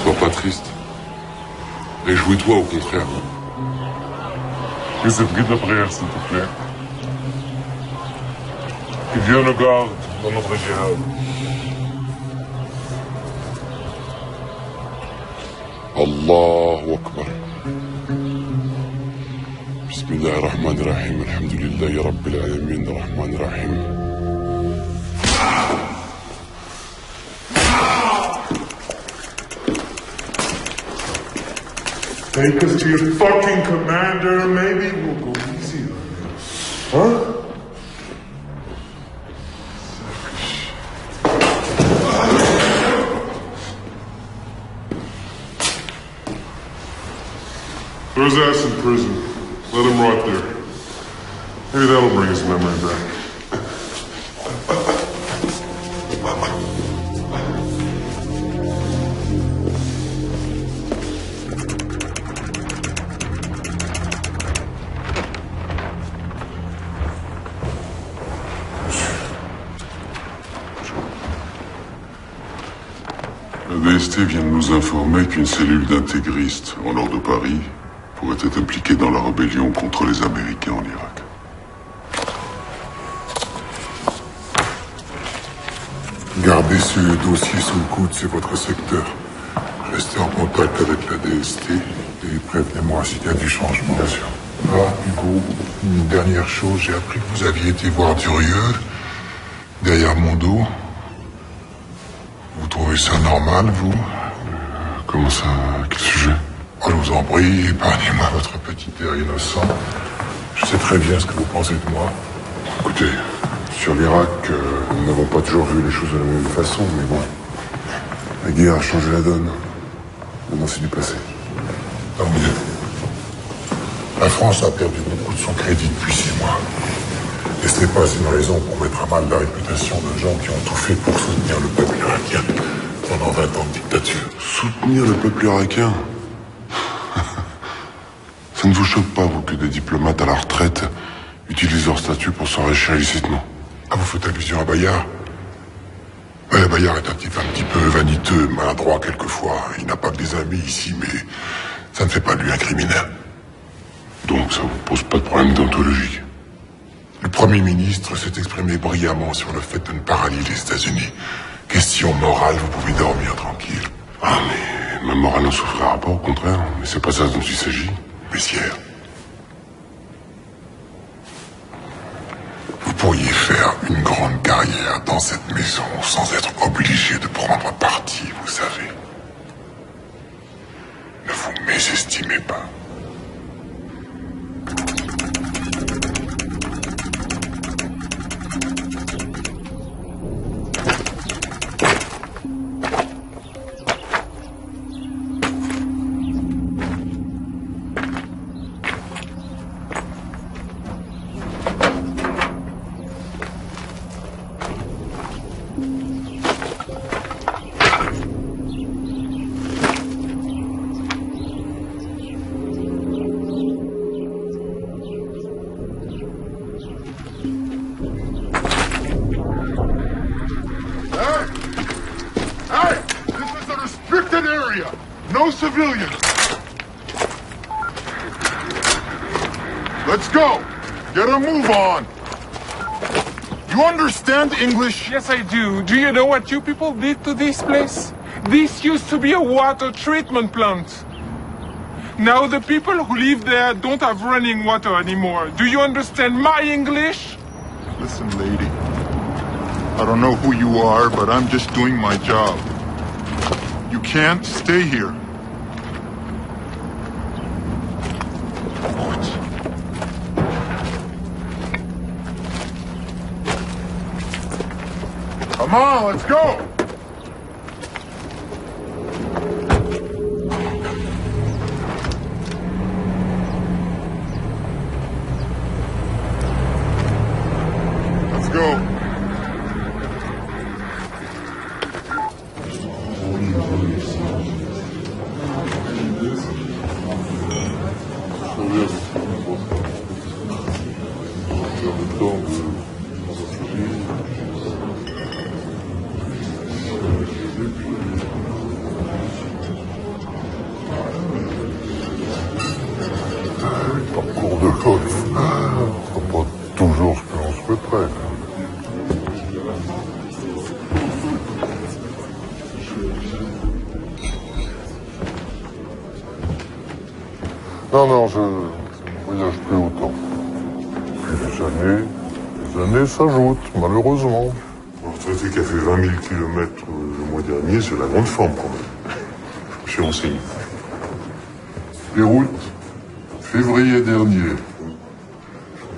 Sois pas triste. Réjouis-toi au contraire. Que c'est pris de la prière, s'il te plaît. Que Dieu nous garde dans notre jihad. Allahu Akbar. Bismillahirrahmanirrahim. Alhamdulillahi Rabbil Alamin. Rahmanirrahim. Take us to your fucking commander, maybe we'll go easy on you. Huh? Throw his ass in prison. Let him rot there. Maybe that'll bring his memory back. La DST vient de nous informer qu'une cellule d'intégristes au nord de Paris pourrait être impliquée dans la rébellion contre les Américains en Irak. Gardez ce dossier sous le coude, c'est votre secteur. Restez en contact avec la DST et prévenez-moi s'il y a du changement. Bien sûr. Ah, Hugo, une dernière chose, j'ai appris que vous aviez été voir Durieux, derrière mon dos. Vous trouvez ça normal, vous? Comment ça? Quel sujet? Oh, je vous en prie, épargnez-moi votre petit air innocent. Je sais très bien ce que vous pensez de moi. Écoutez, sur l'Irak, nous n'avons pas toujours vu les choses de la même façon, mais bon. La guerre a changé la donne. Maintenant, c'est du passé. Tant mieux. La France a perdu beaucoup de son crédit depuis 6 mois. Et ce n'est pas une raison pour mettre à mal la réputation de gens qui ont tout fait pour soutenir le peuple irakien pendant 20 ans de dictature. Soutenir le peuple irakien? Ça ne vous choque pas, vous, que des diplomates à la retraite utilisent leur statut pour s'enrichir illicitement? Ah, vous faites allusion à Bayard? Ouais, Bayard est un type un petit peu vaniteux, maladroit quelquefois. Il n'a pas que des amis ici, mais ça ne fait pas de lui un criminel. Donc ça vous pose pas de problème déontologique? Le Premier ministre s'est exprimé brillamment sur le fait de ne pas rallier les États-Unis. Question morale, vous pouvez dormir tranquille. Ah, mais ma morale n'en souffrira pas, au contraire. Mais c'est pas ça dont il s'agit. Messieurs, vous pourriez faire une grande carrière dans cette maison sans être obligé de prendre parti, vous savez. Ne vous mésestimez pas. No civilians. Let's go. Get a move on. You understand English? Yes, I do. Do you know what you people did to this place? This used to be a water treatment plant. Now the people who live there don't have running water anymore. Do you understand my English? Listen, lady. I don't know who you are, but I'm just doing my job. You can't stay here. Come on, let's go! Let's go. Non, je voyage plus autant. Puis les années s'ajoutent, malheureusement. Un retraité qui a fait 20 000 kilomètres le mois dernier, c'est la grande forme quand même. Je suis renseigné. Beyrouth, février dernier.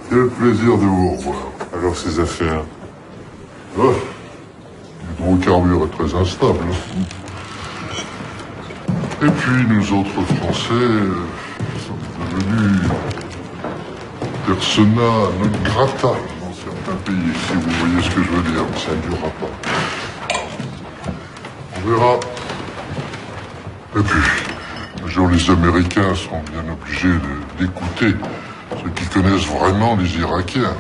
Quel plaisir de vous revoir. Alors ces affaires, L'hydrocarbure est très instable. Et puis nous autres Français sommes devenus persona non grata dans certains pays, si vous voyez ce que je veux dire. Ça ne durera pas. On verra. Et puis, les Américains sont bien obligés d'écouter ceux qui connaissent vraiment les Irakiens.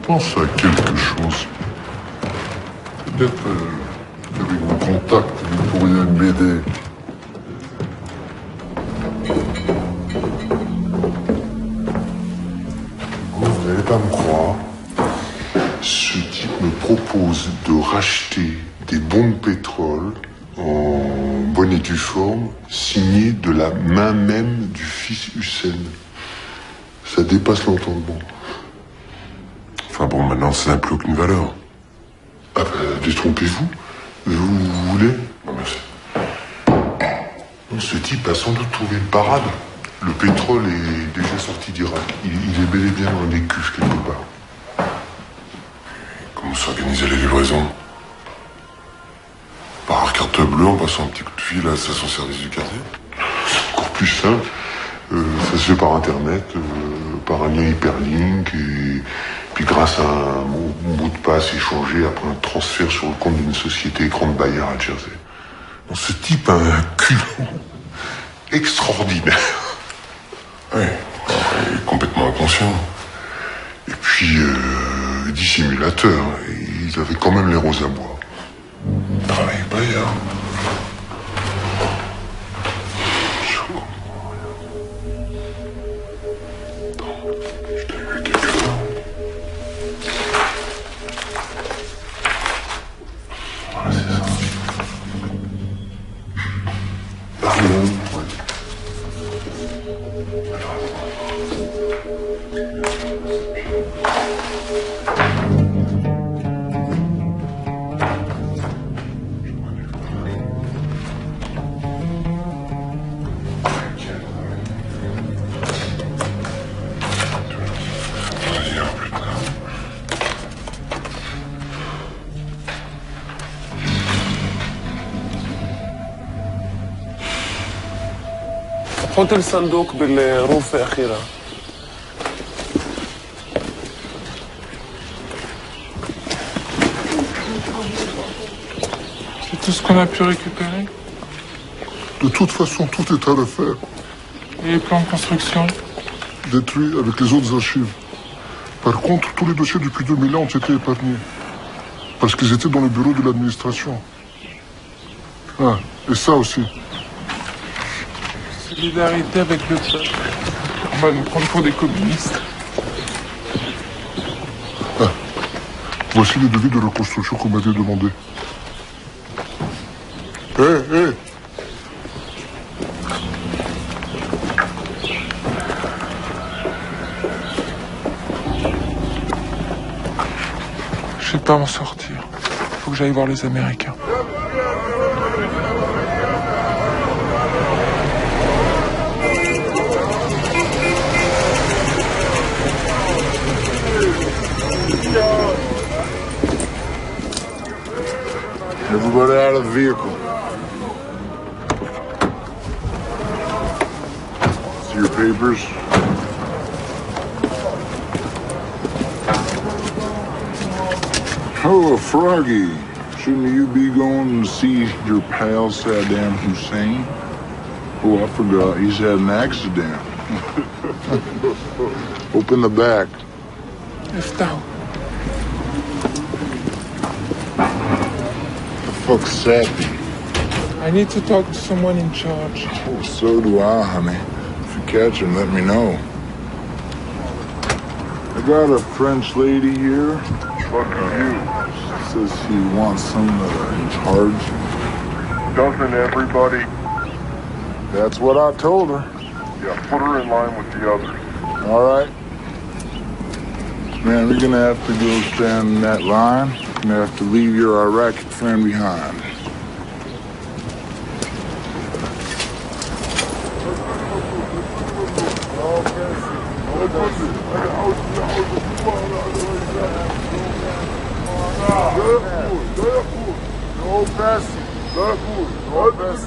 Pense à quelque chose. Peut-être qu'avec vos contacts, vous pourriez m'aider. vous n'allez pas me croire, ce type me propose de racheter des bons de pétrole en bonne et due forme, signés de la main même du fils Hussein. Ça dépasse l'entendement. Enfin bon, maintenant, ça n'a plus aucune valeur. Ah ben, détrompez-vous. Vous voulez? Non, merci. Ce type a sans doute trouvé une parade. Le pétrole est déjà sorti d'Irak. Il est bel et bien dans les cuves quelque part. Comment s'organiser les livraisons? Par carte bleue, en passant un petit coup de fil à la station-service du quartier. C'est encore plus simple. Ça se fait par Internet, par un lien hyperlink, et puis grâce à un mot de passe échangé après un transfert sur le compte d'une société grande Bayer à Jersey. Bon, ce type a un culot extraordinaire. Ouais, il est complètement inconscient. Et puis, dissimulateur. Ils avaient quand même les roses à bois. Travail Bayer. حط الصندوق بالروف أخيرا. C'est tout ce qu'on a pu récupérer? De toute façon, tout est à refaire. Et les plans de construction? Détruits avec les autres archives. Par contre, tous les dossiers depuis 2000 ans ont été épargnés. Parce qu'ils étaient dans le bureau de l'administration. Ah, et ça aussi. Solidarité avec le peuple. On va nous prendre pour des communistes. Ah, voici les devis de reconstruction qu'on m'avait demandé. Hé. Je vais pas m'en sortir. Faut que j'aille voir les Américains. Everybody out of the vehicle. See your papers. Oh, Froggy. Shouldn't you be going to see your pal Saddam Hussein? Oh, I forgot. He's had an accident. Open the back. Eftah. Fuck's Sappy. I need to talk to someone in charge. Oh, so do I, honey. If you catch him, let me know. I got a French lady here. Fucking you. She says she wants someone in charge. Doesn't everybody? That's what I told her. Yeah, put her in line with the others. All right. Man, we're gonna have to go stand in that line. You're gonna have to leave your Iraqi friend behind. No passing. No passing,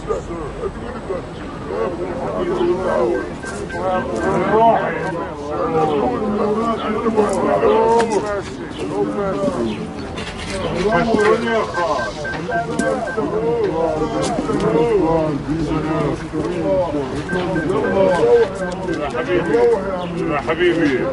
يا حبيبي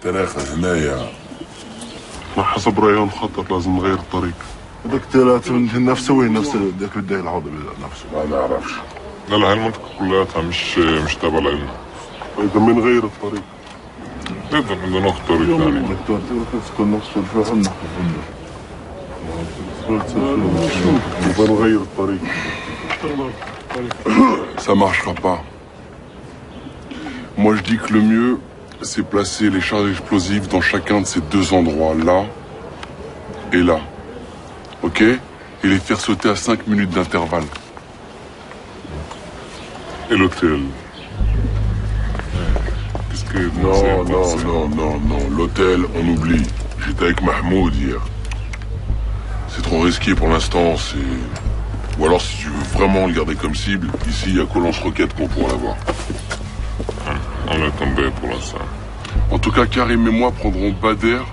ثلاثة هنايا. حسب رأيهم خطر لازم نغير الطريق. هذاك الثلاثة نفسه وين نفس ذاك اللي داير العوض نفسه؟ ما نعرفش. لا هاي المنطقة كلها مش تابعة لنا. إذا بنغير الطريق. نقدر بدنا ناخذ طريق ثاني. بنغير الطريق. Ça marchera pas. Moi je dis que le mieux, c'est placer les charges explosives dans chacun de ces deux endroits, là et là. Ok? Et les faire sauter à 5 minutes d'intervalle. Et l'hôtel. Qu'est-ce que... Non. L'hôtel, on oublie. J'étais avec Mahmoud hier. C'est trop risqué pour l'instant, c'est... Ou alors si tu veux vraiment le garder comme cible, ici il y a qu'au lance-roquette qu'on pourra l'avoir. On est tombé pour l'instant. En tout cas, Karim et moi prendrons Bader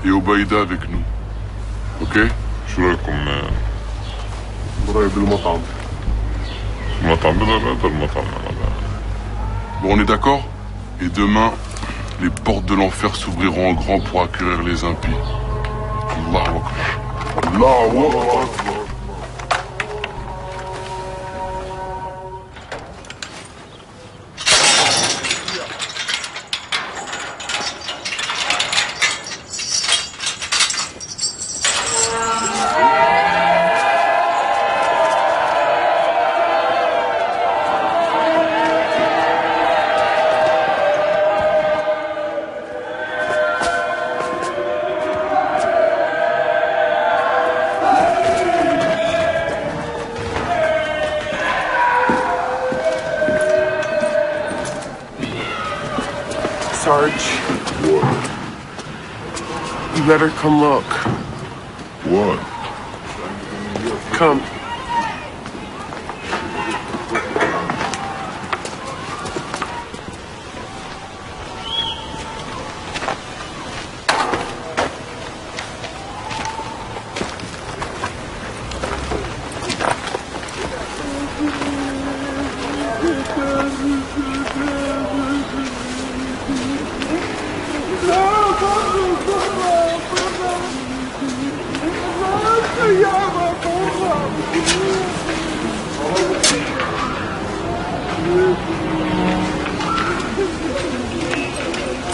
et Obaïda avec nous. Ok? شو رايكم قريب المطعم؟ المطعم هذا المطعم هذا. Bon, on est d'accord? Et demain, les portes de l'enfer s'ouvriront en grand pour accueillir les impies. Allahu Akbar. Allahu Akbar. Sarge. What? You better come look. What? Come.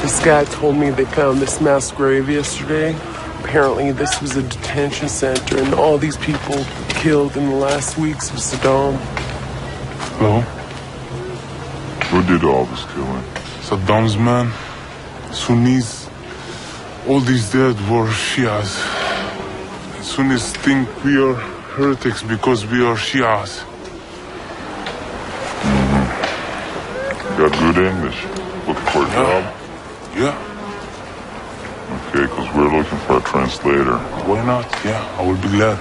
This guy told me they found this mass grave yesterday. Apparently this was a detention center and all these people killed in the last weeks of Saddam. Hello? Who did all this killing? Saddam's men, Sunnis. All these dead were Shias. Sunnis think we are heretics because we are Shias. Got good English. Looking for a job? Yeah. Okay, because we're looking for a translator. Why not? Yeah, I will be glad.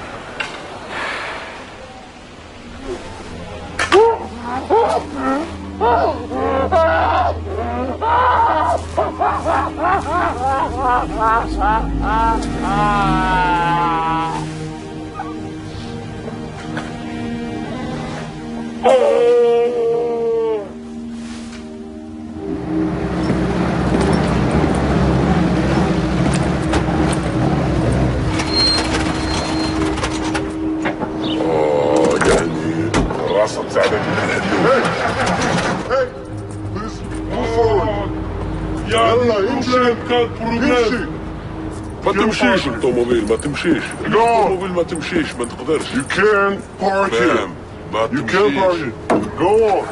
ما تمشيش الطوموبيل ما تمشيش الطوموبيل ما تمشيش ما تقدرش. You can't park here. ما You can't park تمشيش. here. Go on.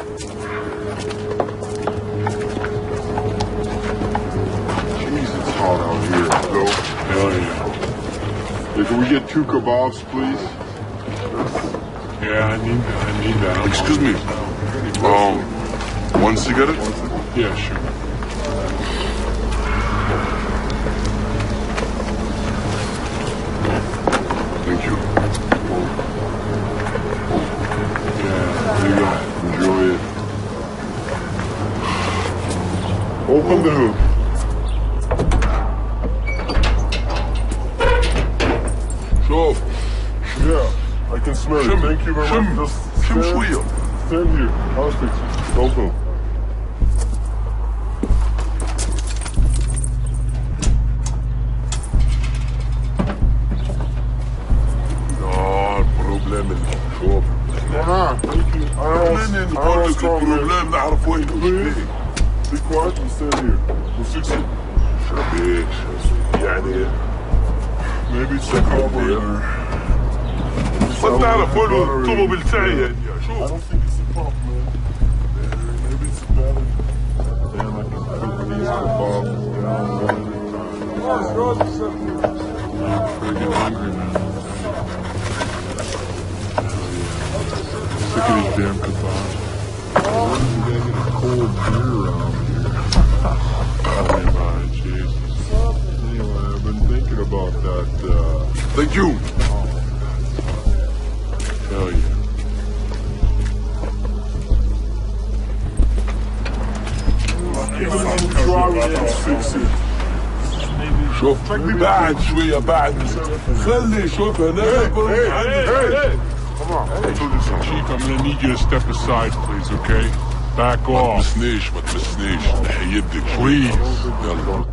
Jesus, it's hot out here. Go. Hell yeah. Hey, can we get 2 kebabs, please? Yeah, I need that. Excuse me. One cigarette? Yeah, sure. Thank you. Yeah, you got it. Enjoy it. Open the hood. شوف Yeah, I can smell it. Thank you very شم much. شم شوية. Stand here. I'll fix it. Don't move. problème نعرف وين Be quiet and stand here. We'll fix it. يعني maybe it's the carburetor. ما تعرف وين الطوموبيل تاعي يعني I don't think it's the pump, man. Maybe it's the battery. Damn, I can put these for Bob. Freaking hungry, man. Sick of these damn kebabs. When is they get a cold beer around here? Tell me about it, Jesus. Anyway, I've been thinking about that, Thank you. Hell yeah. Let's fix it. شوف بعد شوية بعد خلي شوف هنا Chief, I'm gonna need you to step aside, please, okay? Back ما off. تمسنيش ما تمسنيش نحي يدك Please. يلا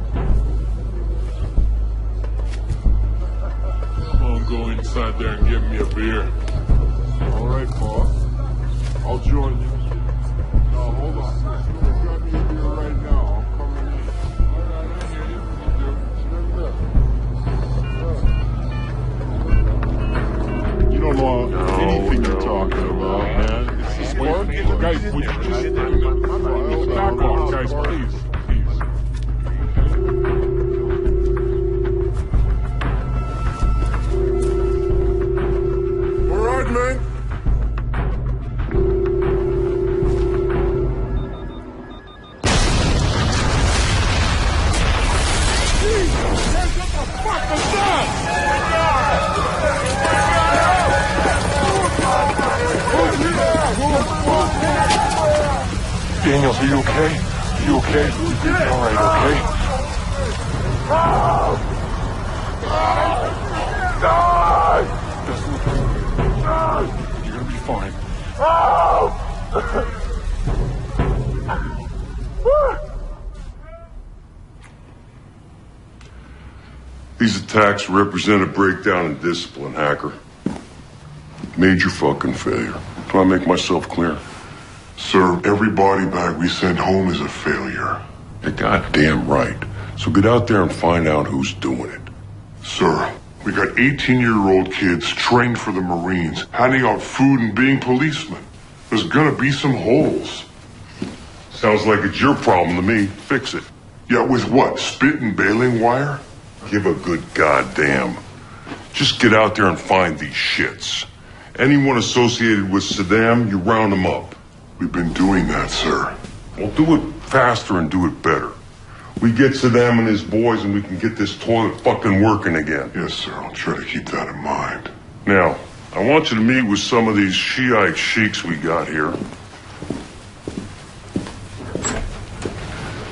Come on, go inside there and get me a beer. All right, boss. I'll join you. No, hold on. You got me in here right now. I'm coming in. All right, I hear you. You don't know anything you're talking about, man. It's this work. Guys, would you just back off, guys, please. Please. All right, man. Daniels, are you okay? Are you okay? All right, okay? You're gonna be fine. These attacks represent a breakdown in discipline, Hacker. Major fucking failure. Do I make myself clear? Sir, every body bag we send home is a failure. You're goddamn right. So get out there and find out who's doing it. Sir, we got 18-year-old kids trained for the Marines, handing out food and being policemen. There's gonna be some holes. Sounds like it's your problem to me. Fix it. Yeah, with what? Spit and baling wire? Give a good goddamn. Just get out there and find these shits. Anyone associated with Saddam, you round them up. We've been doing that, sir. Well, do it faster and do it better. We get Saddam and his boys and we can get this toilet fucking working again. Yes, sir. I'll try to keep that in mind. Now, I want you to meet with some of these Shiite sheiks we got here.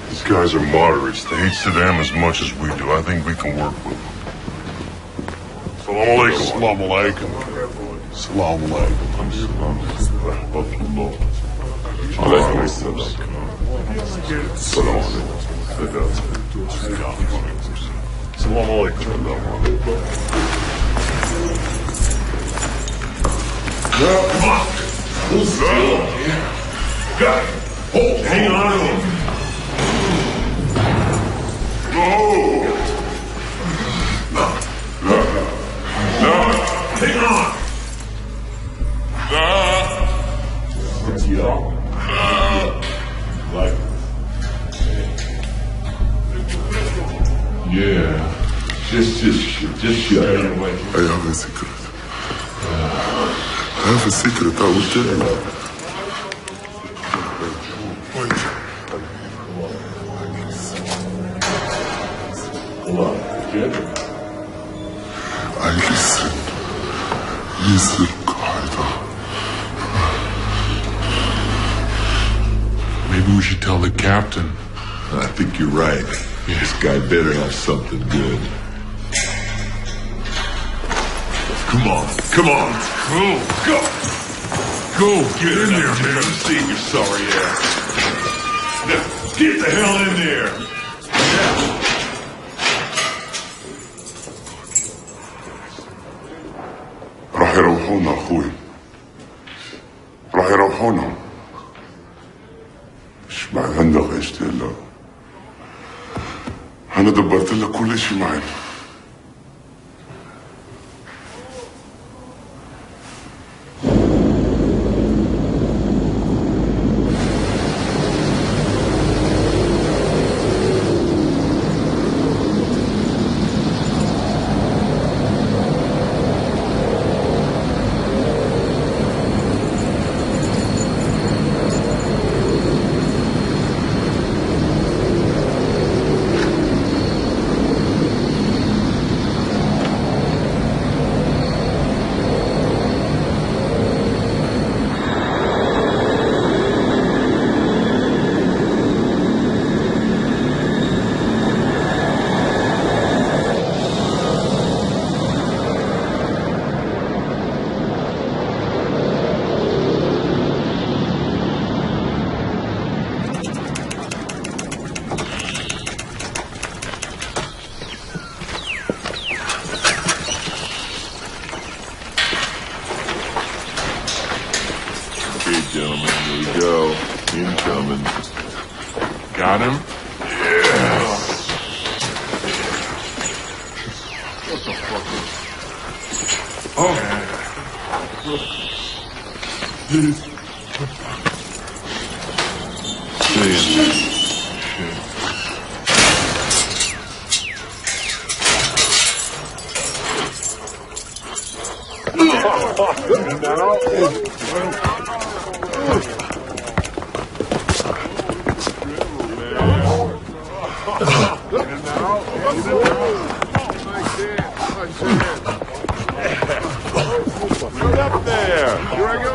These guys are moderates. They hate Saddam as much as we do. I think we can work with them. Assalamu alaikum. Assalamu alaikum. Assalamu alaikum. Alaikum assalam. Assalamu Come on. Hold still. Got it. Hold. Hang on to him. No. Hang on. Like. Yeah. Just shut it away. I have a secret. I have a secret. I will tell you. Hold on. Good. I listen. Listen, Qaeda. Maybe we should tell the captain. I think you're right. This guy better have something good. Come on. Come on. Go. Go. Get in there, man. I'm seeing your sorry ass. Now, get the hell in there. Yeah. راح يروحونا أخوي. Oh non. مش معي عندك عشت لا. أنا دبرت لك كل شيء معي. Gentlemen, here we go. Incoming. Got him? Yeah. What the fuck? Oh. Get up there. Here I go.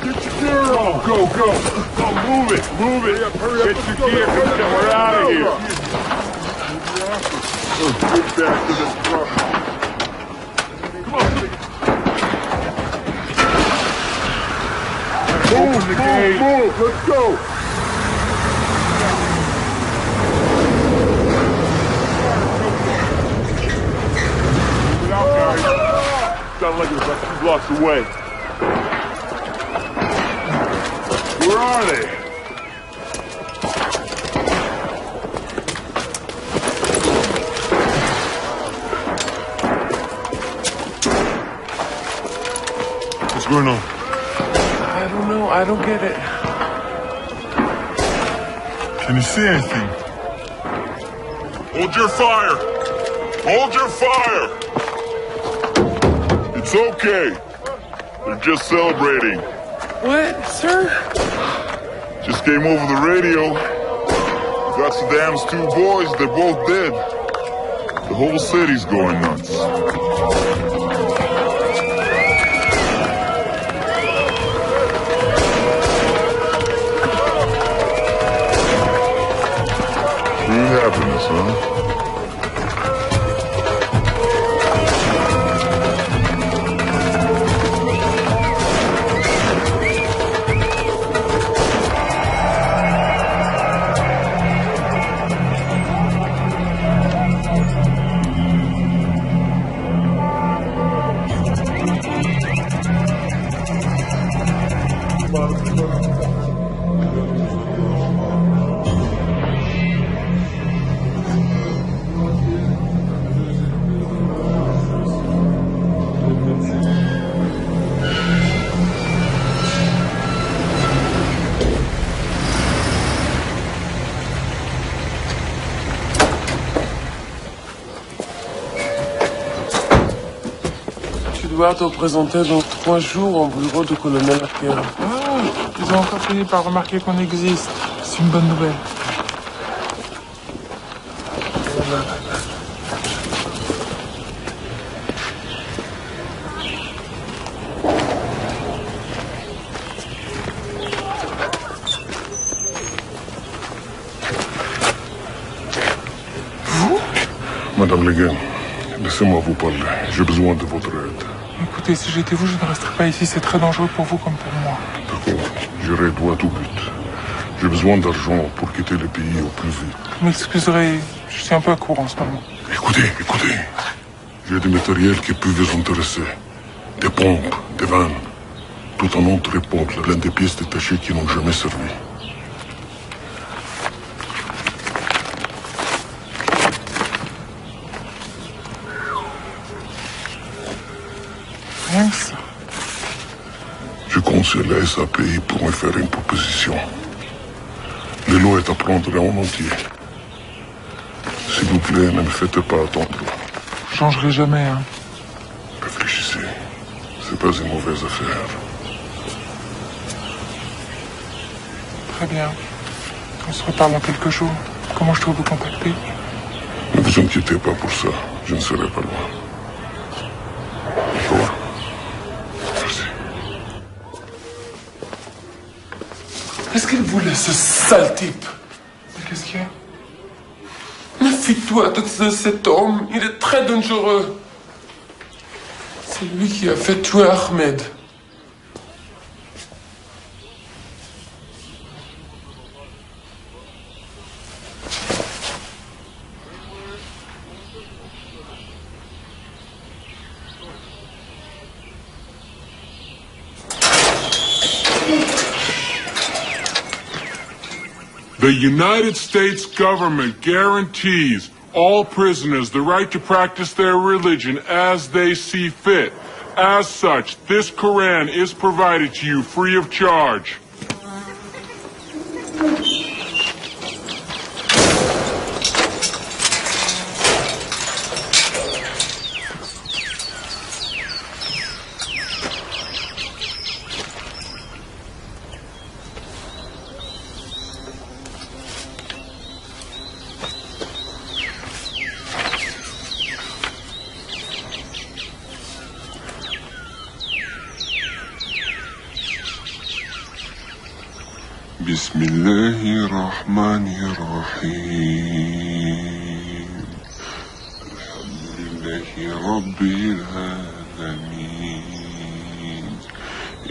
Get your gear on! Go, go! Go, move it! Move it! Get your gear! We're out of here! Get back to the truck. Come on! Move! Let's go! Get out, guys! Sounded like it was like 2 blocks away. Where are they? What's going on? I don't know. I don't get it. Can you see anything? Hold your fire! Hold your fire! It's okay. They're just celebrating. What, sir? Just came over the radio. Got Saddam's 2 boys, they're both dead. The whole city's going nuts. True happiness, huh? Tu dois te présenter dans 3 jours au bureau du colonel Arquero. Ah, ils ont encore fini par remarquer qu'on existe. C'est une bonne nouvelle. Madame Leguin, laissez-moi vous parler. J'ai besoin de votre aide. Écoute, Écoutez, si j'étais vous, je ne resterais pas ici. C'est très dangereux pour vous comme pour moi. D'accord, j'irai droit au but. J'ai besoin d'argent pour quitter le pays au plus vite. Vous m'excuserez, je suis un peu à court en ce moment. Écoutez. J'ai du matériel qui peut vous intéresser. Des pompes, des vannes. Tout un autre époque, plein de pièces détachées qui n'ont jamais servi. Rien que ça. Je compte sur la SAPI pour me faire une proposition. Le lot est à prendre en entier. S'il vous plaît, ne me faites pas attendre. Je changerai jamais, hein. Réfléchissez. C'est pas une mauvaise affaire. Très bien. On se reparle dans quelques jours. Comment je dois vous contacter? Ne vous inquiétez pas pour ça. Je ne serai pas loin. Au revoir. Merci. Qu'est-ce qu'il voulait, ce sale type? Mais qu'est-ce qu'il y a? Méfie-toi de cet homme. Il est très dangereux. C'est lui qui a fait tuer Ahmed. The United States government guarantees all prisoners the right to practice their religion as they see fit. As such, this Quran is provided to you free of charge. بسم الله الرحمن الرحيم الحمد لله رب العالمين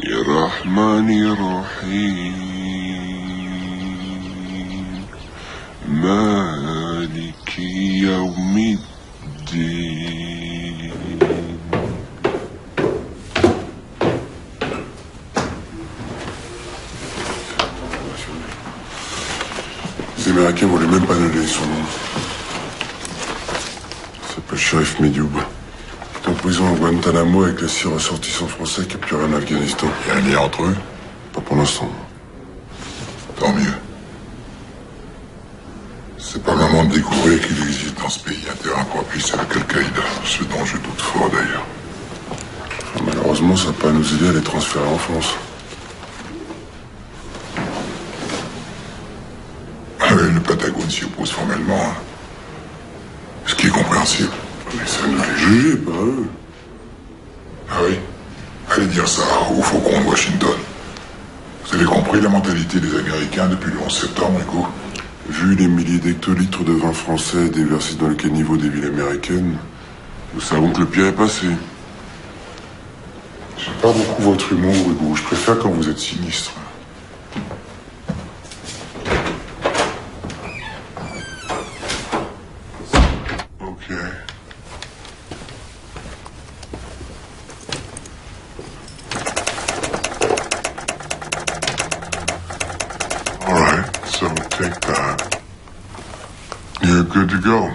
الرحمن الرحيم مالك يوم الدين. Les Américains voulaient même pas donner son nom. Il s'appelle Sharif Medioub. Il est en prison à Guantanamo avec les 6 ressortissants français capturés en Afghanistan. Il y a un lien entre eux? Pas pour l'instant. Tant mieux. C'est pas le moment de découvrir qu'il existe dans ce pays un terrain propice avec Al-Qaïda, ce dont je doute fort d'ailleurs. Malheureusement, ça va pas nous aider à les transférer en France. Le Patagone s'y oppose formellement, hein. Ce qui est compréhensible. Mais ça nous les juger, pas eux. Ah oui? Allez dire ça au faucon de Washington. Vous avez compris la mentalité des Américains depuis le 11 septembre, Hugo? Vu les milliers d'hectolitres de vin français déversés dans le caniveau des villes américaines, nous savons que le pire est passé. J'aime pas beaucoup votre humour, Hugo. Je préfère quand vous êtes sinistre. Take that. You're good to go.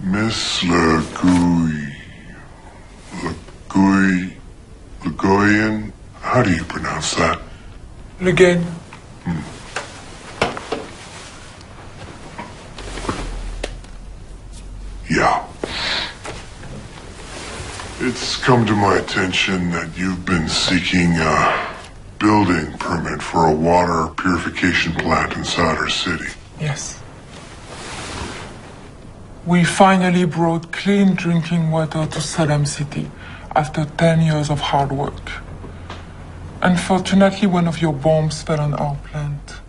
Miss Legoyan, how do you pronounce that? Le Gain. Yeah. It's come to my attention that you've been seeking a building permit for a water purification plant inside our city. Yes. We finally brought clean drinking water to Saddam City after 10 years of hard work. Unfortunately, one of your bombs fell on our plant.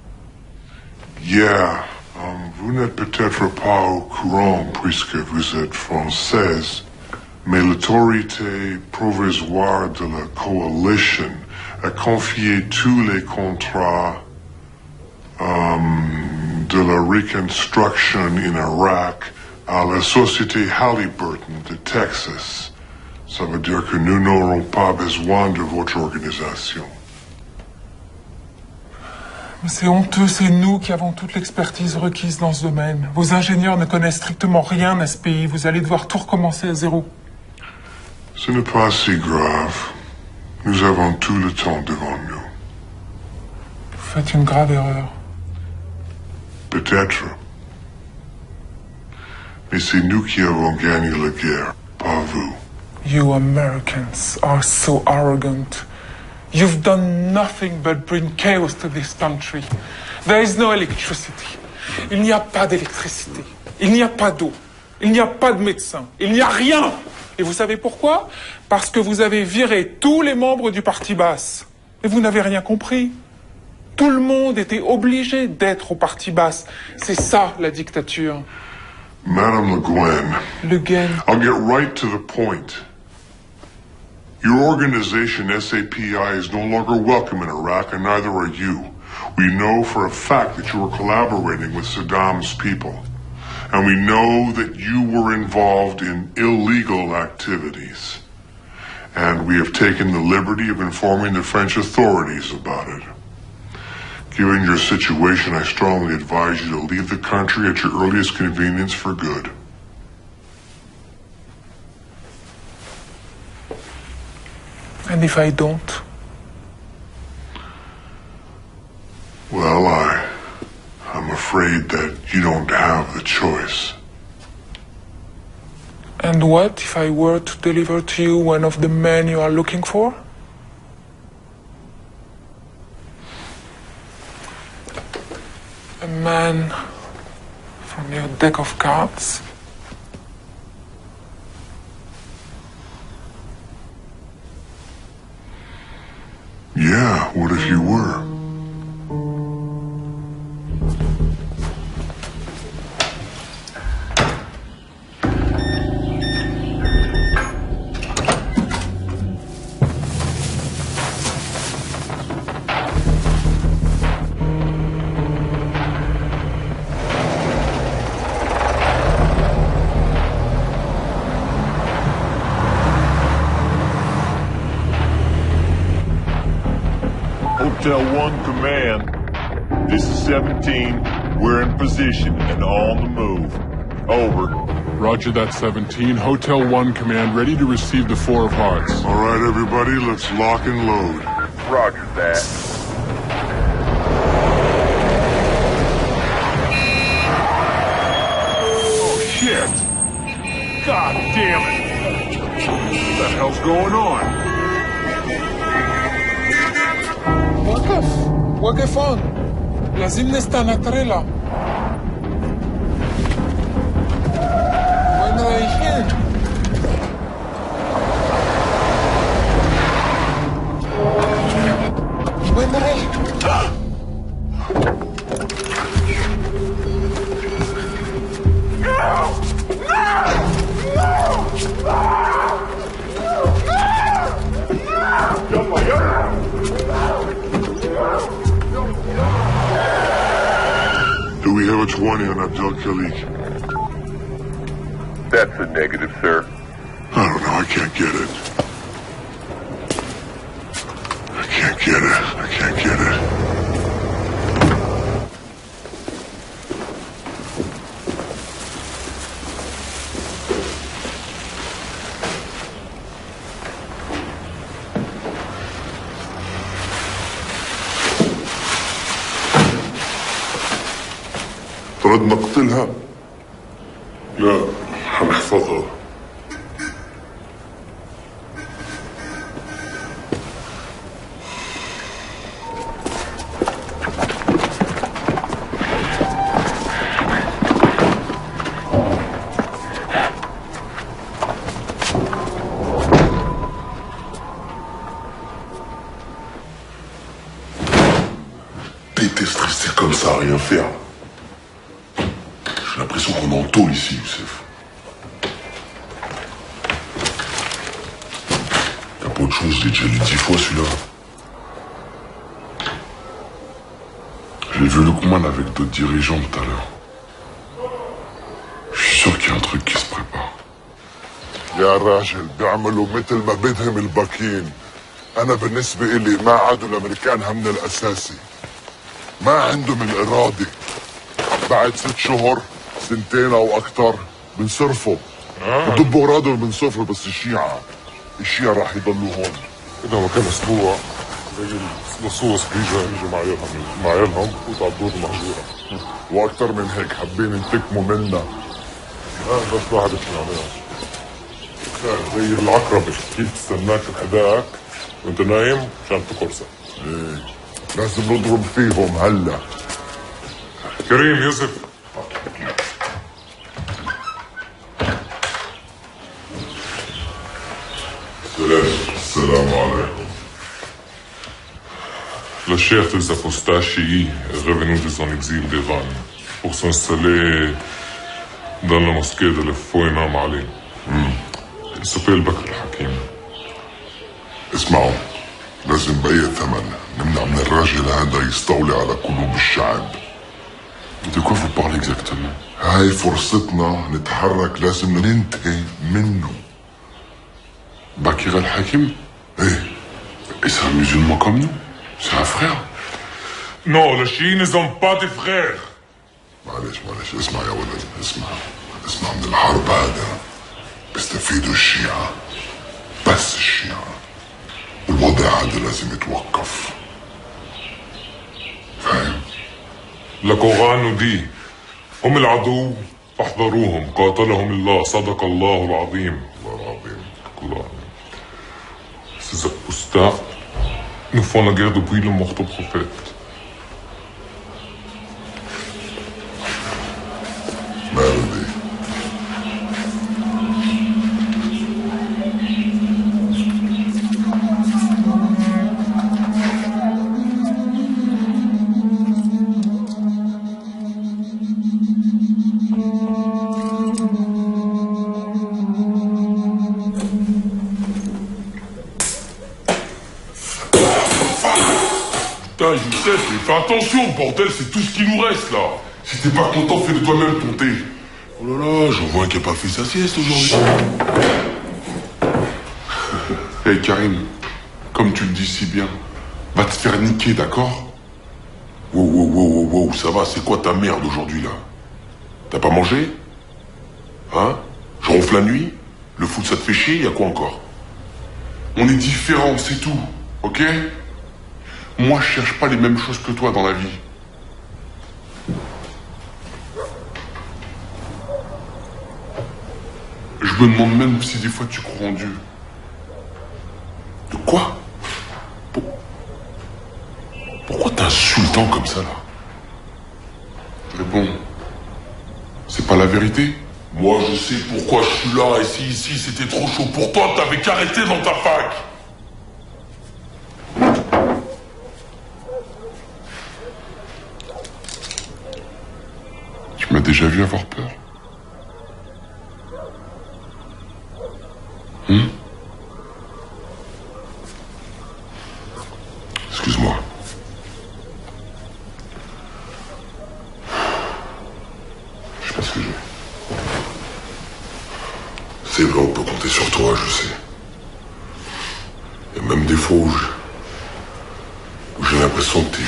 Yeah, vous n'êtes peut-être pas au courant puisque vous êtes française, mais l'autorité provisoire de la coalition a confié tous les contrats de la reconstruction en Irak à la société Halliburton de Texas. Ça veut dire que nous n'aurons pas besoin de votre organisation. C'est honteux, c'est nous qui avons toute l'expertise requise dans ce domaine. Vos ingénieurs ne connaissent strictement rien à ce pays. Vous allez devoir tout recommencer à zéro. Ce n'est pas si grave. Nous avons tout le temps devant nous. Vous faites une grave erreur. Peut-être. Mais c'est nous qui avons gagné la guerre, pas vous. You Americans are so arrogant. You've done nothing but bring chaos to this country. There is no electricity. Il n'y a pas d'électricité. Il n'y a pas d'eau. Il n'y a pas de médecins. Il n'y a rien. Et vous savez pourquoi? Parce que vous avez viré tous les membres du Parti basse. Et vous n'avez rien compris. Tout le monde était obligé d'être au Parti basse. C'est ça, la dictature. Madame Le Guen. Le Guen. I'll get right to the point. Your organization, SAPI, is no longer welcome in Iraq, and neither are you. We know for a fact that you were collaborating with Saddam's people. And we know that you were involved in illegal activities. And we have taken the liberty of informing the French authorities about it. Given your situation, I strongly advise you to leave the country at your earliest convenience for good. And if I don't? Well, I'm afraid that you don't have the choice. And what if I were to deliver to you one of the men you are looking for? A man from your deck of cards? Yeah, what if you were? Hotel 1 Command, this is 17. We're in position and on the move. Over. Roger that, 17. Hotel 1 Command, ready to receive the 4 of Hearts. All right, everybody, let's lock and load. Roger that. Oh, shit. God damn it. What the hell's going on? وقفون لازم نستنى تريلا وين رايحين؟ وين رايحين؟ Do we have a 20 on Abdel Khalik? That's a negative, sir. I don't know, I can't get it. I can't get it. I can't get it. ترد نقتلها؟ لا، هنحفظها. rester stressé comme ça, à rien faire. J'ai l'impression qu'on est en tôle ici, Youssef. Y'a pas autre chose, je l'ai déjà lu 10 fois celui-là. J'ai vu Lukman avec d'autres dirigeants tout à l'heure. Je suis sûr qu'il y a un truc qui se prépare. يا راجل بيعملوا مثل ما بدهم الباكين. أنا بالنسبة إلي ما عادوا الأمريكان همنا الأساسي. ما عندهم الإرادة. بعد 6 شهور 2 أو أكثر بنصرفوا. بضبوا أراضهم بنصرفوا بس الشيعة راح يضلوا هون. إذا ما كان أسبوع زي اللصوص بيجوا مع عيالهم وتعدوا مهجورة. وأكثر من هيك حابين ينتقموا منا. بس واحد يعملها. زي العقربة كيف تستناك الحداك وانت نايم عشان تقرصك. ايه لازم نضرب فيهم هلا. كريم يوسف. السلام عليكم. Le chef des apostats chiites est revenu de son exil d'Iran pour s'installer dans la mosquée de l'Imam Ali. Il s'appelle Bakr al-Hakim. اسمعوا لازم بأي ثمن نمنع من الراجل هذا يستولي على قلوب الشعب. De quoi vous parlez exactement? هاي فرصتنا نتحرك لازم ننتهي منه. Bakr al-Hakim? ايه Et c'est un musulman comme nous? C'est un frère? Non, les chiites ne sont pas des frères. معلش اسمع يا ولد اسمع من الحرب هذا بيستفيدوا الشيعة بس الشيعة والوضع هذا لازم يتوقف فاهم؟ Le Coran nous dit هم العدو فاحذروهم قاتلهم الله صدق الله العظيم. الله العظيم. Ces apostats nous font la guerre depuis le mort au prophète. ماله دي؟ Putain, Youssef, mais fais attention, bordel, c'est tout ce qui nous reste là. Si t'es pas content, fais de toi-même ton thé. Oh là là, j'en vois un qui a pas fait sa sieste aujourd'hui. Hey Karim, comme tu le dis si bien, va te faire niquer, d'accord? Wow, ça va, c'est quoi ta merde aujourd'hui là? T'as pas mangé? Hein? Je ronfle la nuit? Le foot ça te fait chier? Y'a quoi encore? On est différents, c'est tout, ok? Moi je cherche pas les mêmes choses que toi dans la vie. Je me demande même si des fois tu crois en Dieu. De quoi? Pourquoi t'es insultant comme ça là? Réponds. C'est pas la vérité? Moi je sais pourquoi je suis là et si ici c'était trop chaud pour toi, t'avais qu'à rester dans ta fac. Tu m'as déjà vu avoir peur? Excuse-moi. Je sais pas ce que j'ai. C'est vrai, on peut compter sur toi, je sais. Il y a même des fois où j'ai l'impression que t'es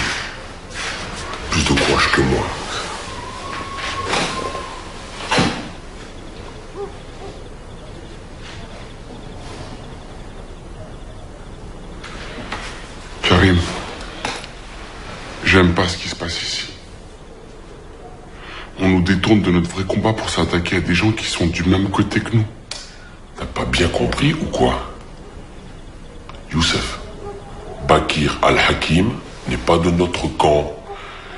plus de courage que moi. Karim, j'aime pas ce qui se passe ici. On nous détourne de notre vrai combat pour s'attaquer à des gens qui sont du même côté que nous. T'as pas bien compris ou quoi? Youssef, Bakr al-Hakim n'est pas de notre camp.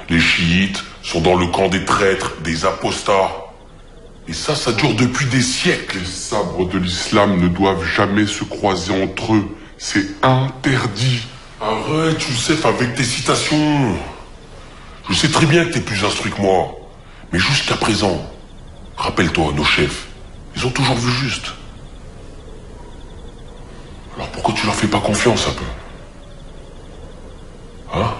Les chiites sont dans le camp des traîtres, des apostats. Et ça dure depuis des siècles. Les sabres de l'islam ne doivent jamais se croiser entre eux. C'est interdit. Arrête, Youssef, avec tes citations. Je sais très bien que t'es plus instruit que moi. Mais jusqu'à présent, rappelle-toi, nos chefs, ils ont toujours vu juste. Alors pourquoi tu leur fais pas confiance un peu? Hein?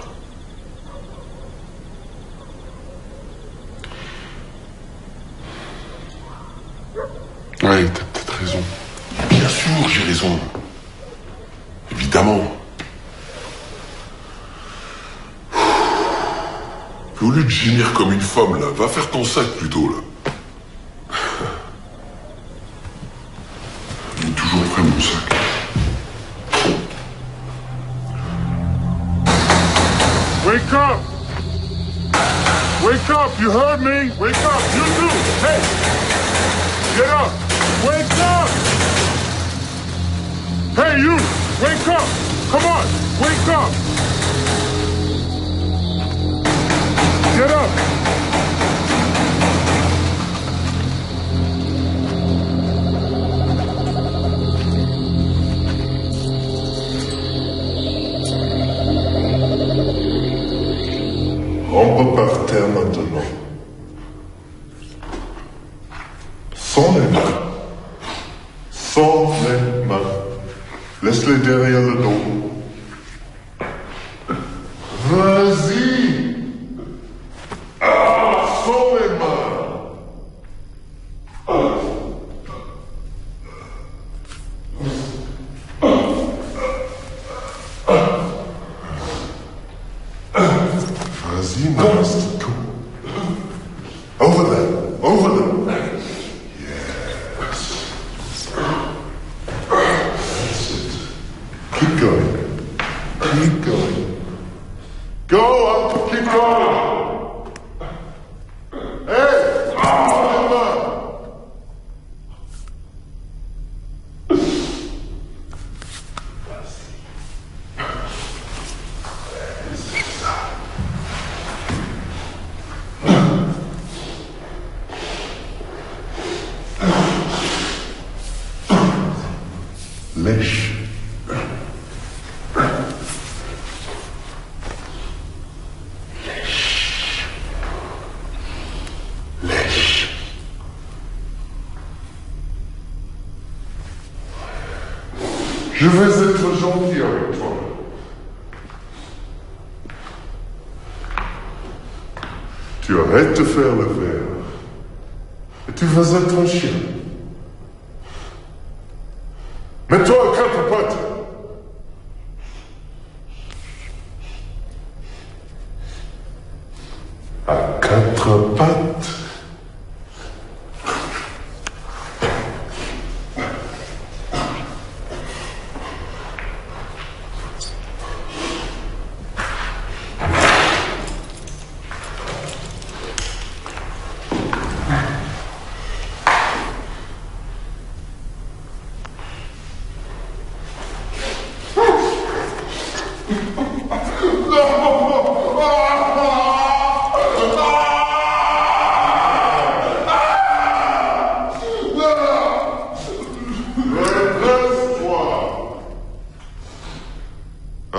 Ouais, t'as peut-être raison. Bien sûr, j'ai raison. Évidemment. Puis au lieu de gémir comme une femme, là, va faire ton sac plutôt, là. Il est toujours prêt, mon sac. Wake up! Wake up! You heard me? Wake up! You too! Hey! Get up! Wake up! Hey, you! Wake up! Come on! Wake up! Get up! Rentre par terre maintenant. Sans les mains. Sans les mains. Laisse-les derrière le dos. Vas-y. Ah, sans les mains. Vas-y, Mastico. Over there. Over there. Yes. That's it. Keep going. Keep going. Go up. Keep going. Hey! Come on. Lèche. Lèche. Je vais être gentil avec toi. Tu arrêtes de faire le verre. Et tu vas être un chien. Mets-toi à quatre pattes. À quatre pattes.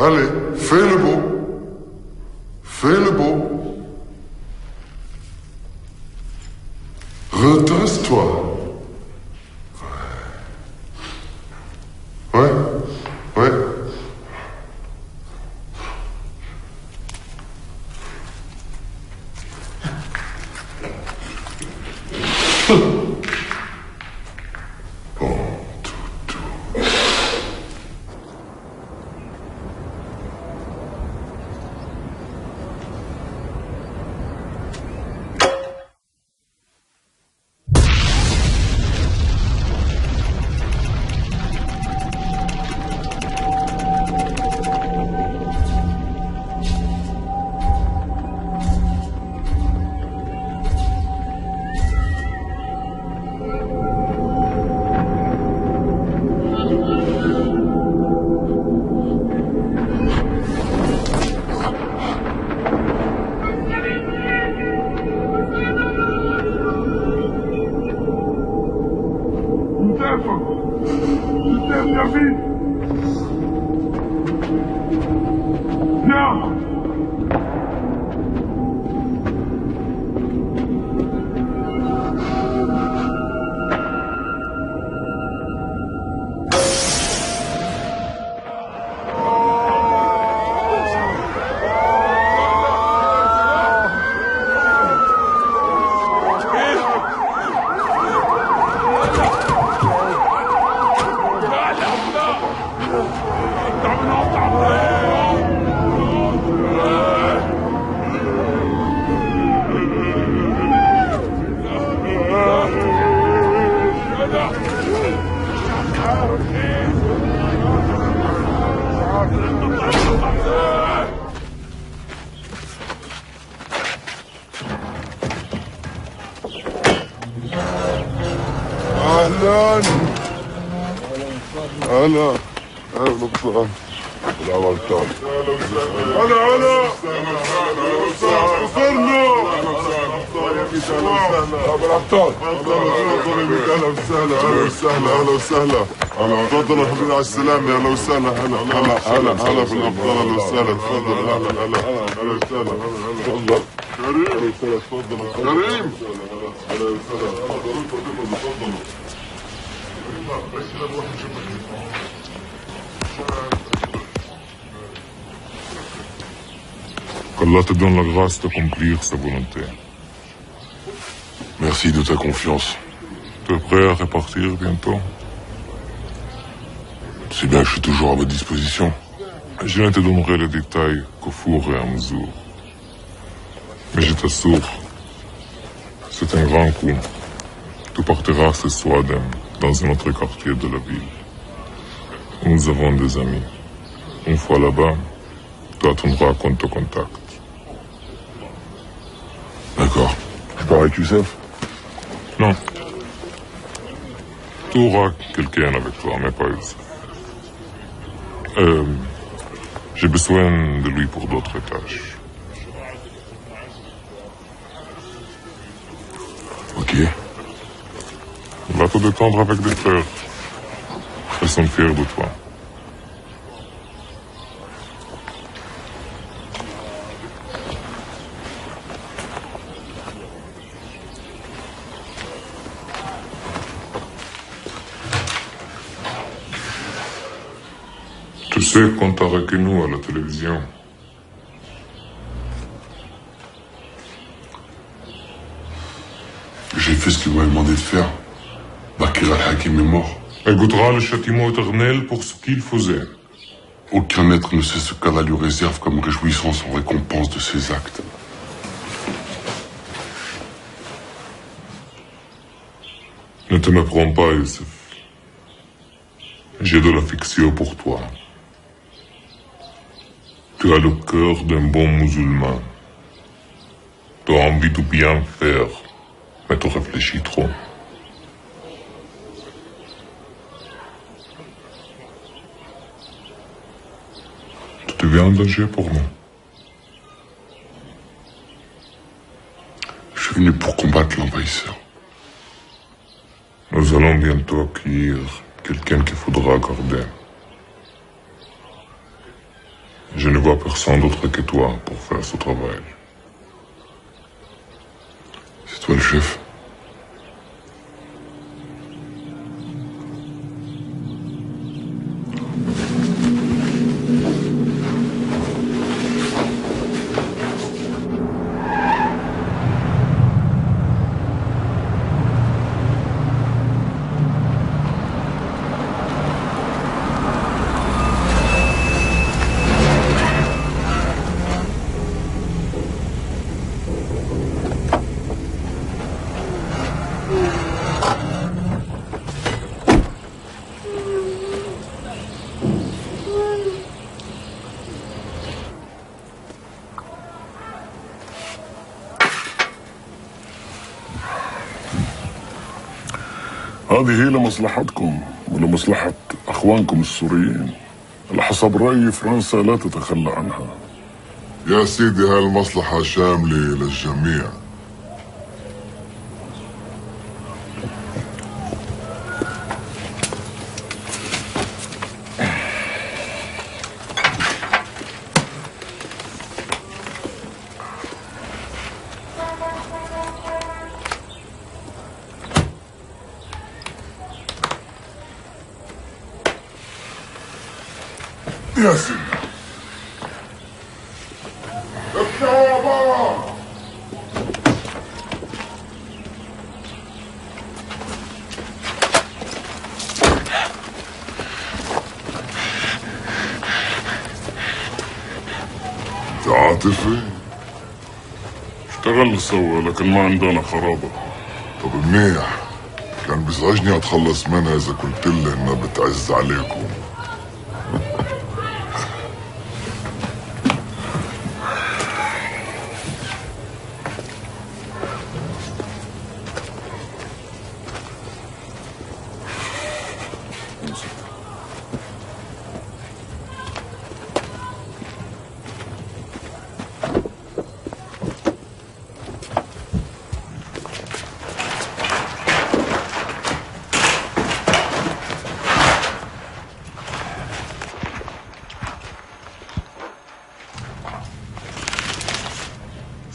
Allez, fais le beau. Fais le beau. Redresse-toi. Ouais. Ouais. Bon, toutou. وسهلا هلا هلا وسهلا العملتان هلا هلا وصلنا بالعطار اهلا وسهلا اهلا وسهلا اهلا وسهلا تفضلوا حبيبي على السلامة اهلا وسهلا هلا هلا هلا هلا بالابطال اهلا وسهلا تفضل هلا هلا اهلا وسهلا تفضل كريم تفضل كريم اهلا وسهلا تفضلوا qu'Allah te donne la grâce d'accomplir sa volonté. Merci de ta confiance. Tu es prêt à repartir bientôt? C'est bien que je suis toujours à votre disposition. Je ne te donnerai les détails qu'au fur et à mesure. Mais je t'assure, c'est un grand coup. Tu partiras ce soir dans un autre quartier de la ville. Nous avons des amis. Une fois là-bas, tu attendras qu'on te contacte. D'accord. Je pars avec Youssef? Non. Tu auras quelqu'un avec toi, mais pas Youssef. J'ai besoin de lui pour d'autres tâches. Ok. Va te détendre avec des frères. Ils sont fiers de toi. Tu sais qu'on t'a reconnu à la télévision. J'ai fait ce qu'il m'avait demandé de faire. Bakir al-Hakim est mort. Elle goûtera le châtiment éternel pour ce qu'il faisait. Aucun être ne sait ce qu'Allah lui réserve comme réjouissance en récompense de ses actes. Ne te méprends pas, Youssef. J'ai de l'affection pour toi. Tu as le cœur d'un bon musulman. Tu as envie de bien faire, mais tu réfléchis trop. Tu deviens un danger pour nous. Je suis venu pour combattre l'envahisseur. Nous allons bientôt accueillir quelqu'un qu'il faudra garder. Je ne vois personne d'autre que toi pour faire ce travail. C'est toi le chef. هذه هي لمصلحتكم ولمصلحة أخوانكم السوريين. على حسب رأيي فرنسا لا تتخلى عنها. يا سيدي هاي المصلحة شاملة للجميع. يا سيدي افتحوا يا بابا. انت عاطفي؟ اشتغلنا سوا لكن ما عندنا خرابة. طب منيح، كان بيزعجني اتخلص منها اذا قلت لي انها بتعز عليكم.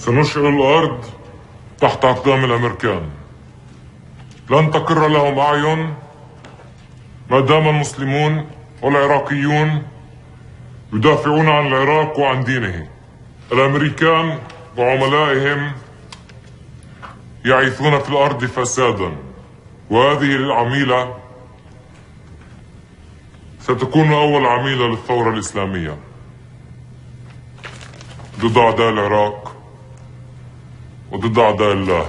سنشعل الأرض تحت أقدام الأمريكان. لن تقر لهم أعين ما دام المسلمون والعراقيون يدافعون عن العراق وعن دينه. الأمريكان وعملائهم يعيثون في الأرض فسادا، وهذه العميلة ستكون أول عميلة للثورة الإسلامية ضد أعداء العراق وضد أعداء الله.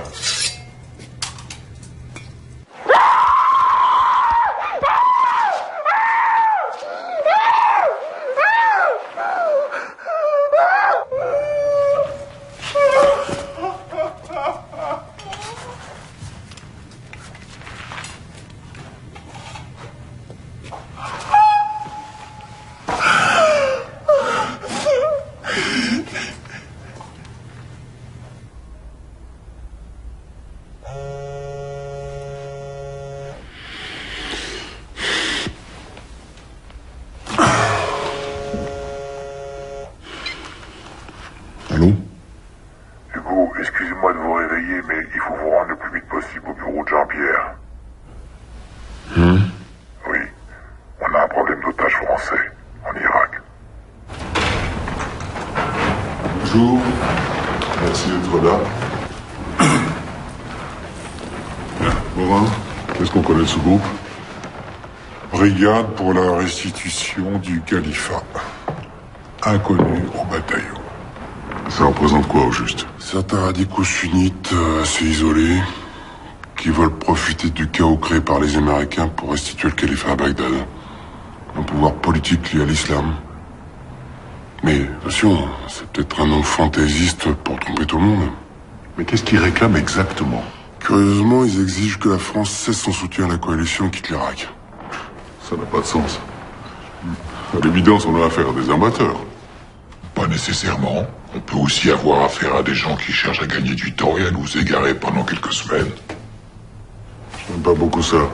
Allô? Hugo, excusez-moi de vous réveiller, mais il faut vous rendre le plus vite possible au bureau de Jean-Pierre. Oui, on a un problème d'otage français en Irak. Bonjour. Merci d'être là. Morin, qu'est-ce qu'on connaît de ce groupe? Brigade pour la restitution du califat. Inconnu au bataillon. Ça représente quoi au juste? Certains radicaux sunnites assez isolés qui veulent profiter du chaos créé par les Américains pour restituer le califat à Bagdad. Un pouvoir politique lié à l'islam. Mais attention, c'est peut-être un nom fantaisiste pour tromper tout le monde. Mais qu'est-ce qu'ils réclament exactement? Curieusement, ils exigent que la France cesse son soutien à la coalition et quitte l'Irak. Ça n'a pas de sens. À l'évidence, on a affaire à des amateurs. Pas nécessairement. On peut aussi avoir affaire à des gens qui cherchent à gagner du temps et à nous égarer pendant quelques semaines. Je n'aime pas beaucoup ça.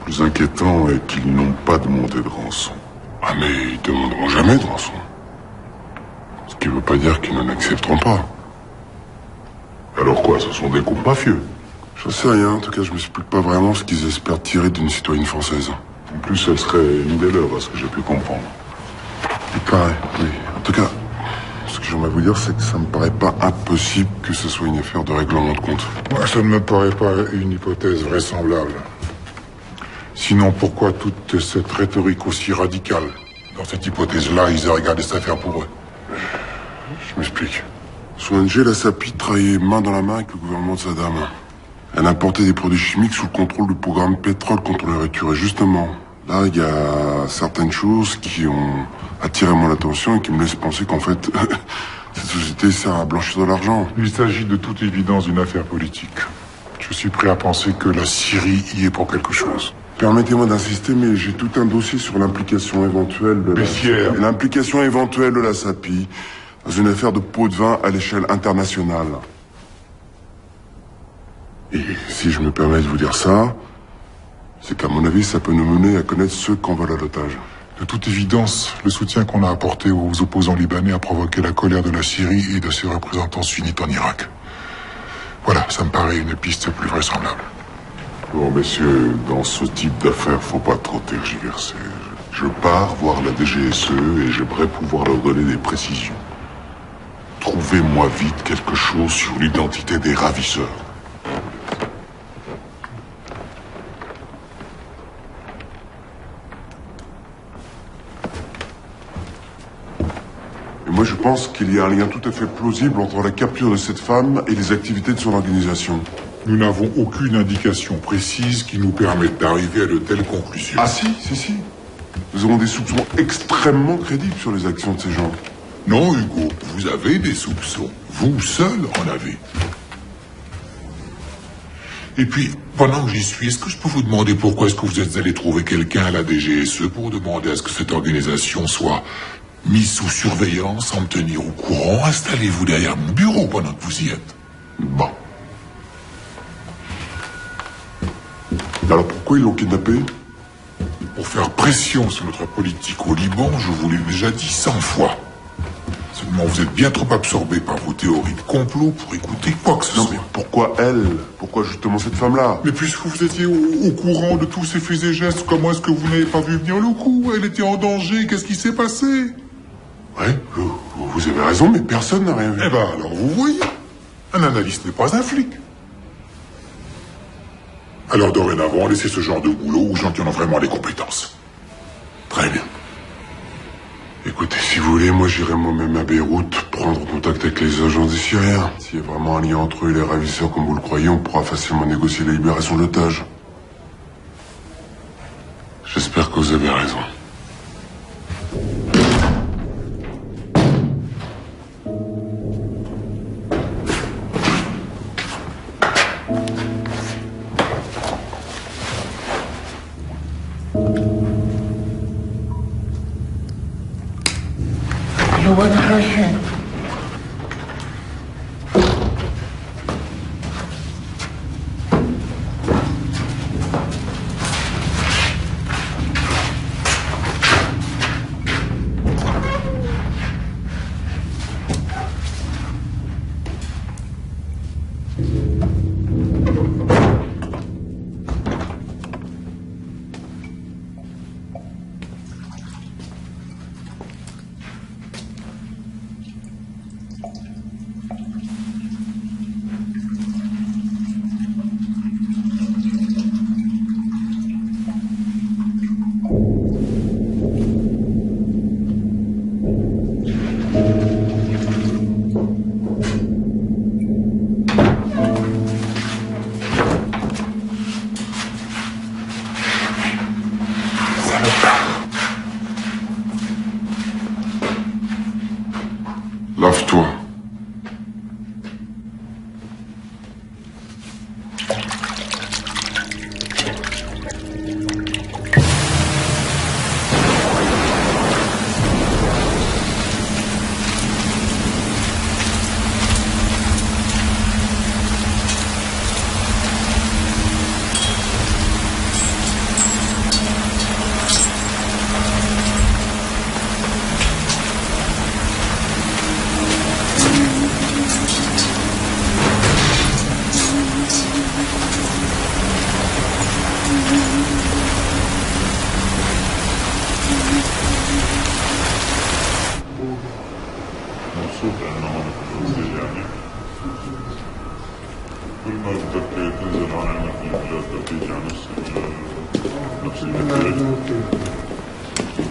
Plus inquiétant est qu'ils n'ont pas demandé de rançon. Ah mais ils demanderont jamais de rançon. Ce qui ne veut pas dire qu'ils n'en accepteront pas. Alors quoi, ce sont des groupes mafieux? Je sais rien, en tout cas je m'explique pas vraiment ce qu'ils espèrent tirer d'une citoyenne française. En plus, elle serait une des leurs, à ce que j'ai pu comprendre. Il paraît, oui. En tout cas, ce que j'aimerais vous dire, c'est que ça me paraît pas impossible que ce soit une affaire de règlement de compte. Moi, ça ne me paraît pas une hypothèse vraisemblable. Sinon, pourquoi toute cette rhétorique aussi radicale? Dans cette hypothèse-là, ils auraient gardé cette affaire pour eux. Je m'explique. Son ONG, la SAPI, travaillait main dans la main avec le gouvernement de Saddam. Elle importait des produits chimiques sous le contrôle du programme Pétrole contre la rupture. Et justement, là, il y a certaines choses qui ont attiré mon attention et qui me laissent penser qu'en fait, cette société sert à blanchir de l'argent. Il s'agit de toute évidence d'une affaire politique. Je suis prêt à penser que la Syrie y est pour quelque chose. Permettez-moi d'insister, mais j'ai tout un dossier sur l'implication éventuelle de l'implication éventuelle de la SAPI dans une affaire de pot de vin à l'échelle internationale. Et si je me permets de vous dire ça, c'est qu'à mon avis, ça peut nous mener à connaître ceux qu'on vole à l'otage. De toute évidence, le soutien qu'on a apporté aux opposants libanais a provoqué la colère de la Syrie et de ses représentants sunnites en Irak. Voilà, ça me paraît une piste plus vraisemblable. Bon, messieurs, dans ce type d'affaires, faut pas trop tergiverser. Je pars voir la DGSE et j'aimerais pouvoir leur donner des précisions. Trouvez-moi vite quelque chose sur l'identité des ravisseurs. Et moi, je pense qu'il y a un lien tout à fait plausible entre la capture de cette femme et les activités de son organisation. Nous n'avons aucune indication précise qui nous permette d'arriver à de telles conclusions. Ah si. Nous avons des soupçons extrêmement crédibles sur les actions de ces gens. Non, Hugo, vous avez des soupçons. Vous seul en avez. Et puis, pendant que j'y suis, est-ce que je peux vous demander pourquoi est-ce que vous êtes allé trouver quelqu'un à la DGSE pour demander à ce que cette organisation soit mise sous surveillance, sans me tenir au courant? Installez-vous derrière mon bureau pendant que vous y êtes. Bon. Alors pourquoi ils l'ont kidnappé? pour faire pression sur notre politique au Liban, je vous l'ai déjà dit 100 fois. Seulement, vous êtes bien trop absorbés par vos théories de complot pour écouter quoi que ce soit. Non, mais pourquoi elle? Pourquoi justement cette femme-là? Mais puisque vous étiez au courant de tous ses faits et gestes, comment est-ce que vous n'avez pas vu venir le coup? Elle était en danger, qu'est-ce qui s'est passé? Ouais, vous avez raison, mais personne n'a rien vu. Eh ben, alors vous voyez, un analyste n'est pas un flic. Alors dorénavant, laissez ce genre de boulot aux gens qui en ont vraiment les compétences. Très bien. Écoutez, si vous voulez, moi j'irai moi-même à Beyrouth prendre contact avec les agents des Syriens. S'il y a vraiment un lien entre eux et les ravisseurs comme vous le croyez, on pourra facilement négocier la libération de l'otage. J'espère que vous avez raison. You wanna hurt him? Lave-toi. مبسوط انه هون في يعني كل ما بدك تنزل عن عندك البلاد بدك تيجي على نفس المكان.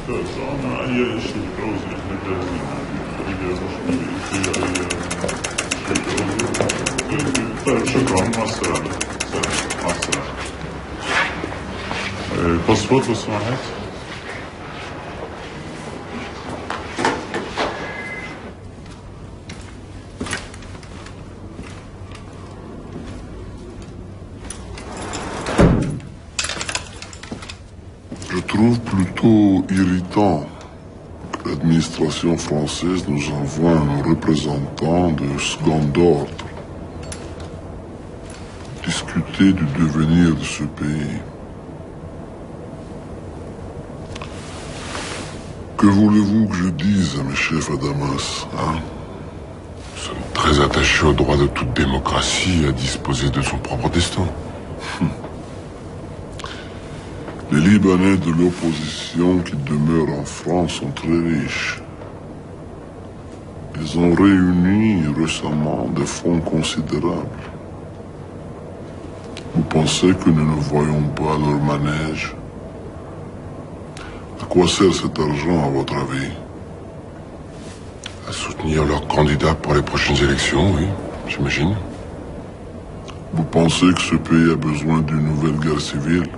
بس انا اي شيء بتعوزي احنا جاهزين. اي مشكلة اي شيء طيب شكرا مع السلامة. مع السلامة. باسبور لو سمحت. Je trouve plutôt irritant que l'administration française nous envoie un représentant de second ordre pour discuter du devenir de ce pays. Que voulez-vous que je dise à mes chefs à Damas, hein? Nous sommes très attachés au droit de toute démocratie à disposer de son propre destin. Les Libanais de l'opposition qui demeurent en France sont très riches. Ils ont réuni récemment des fonds considérables. Vous pensez que nous ne voyons pas leur manège? À quoi sert cet argent, à votre avis? À soutenir leurs candidats pour les prochaines élections, oui, j'imagine. Vous pensez que ce pays a besoin d'une nouvelle guerre civile?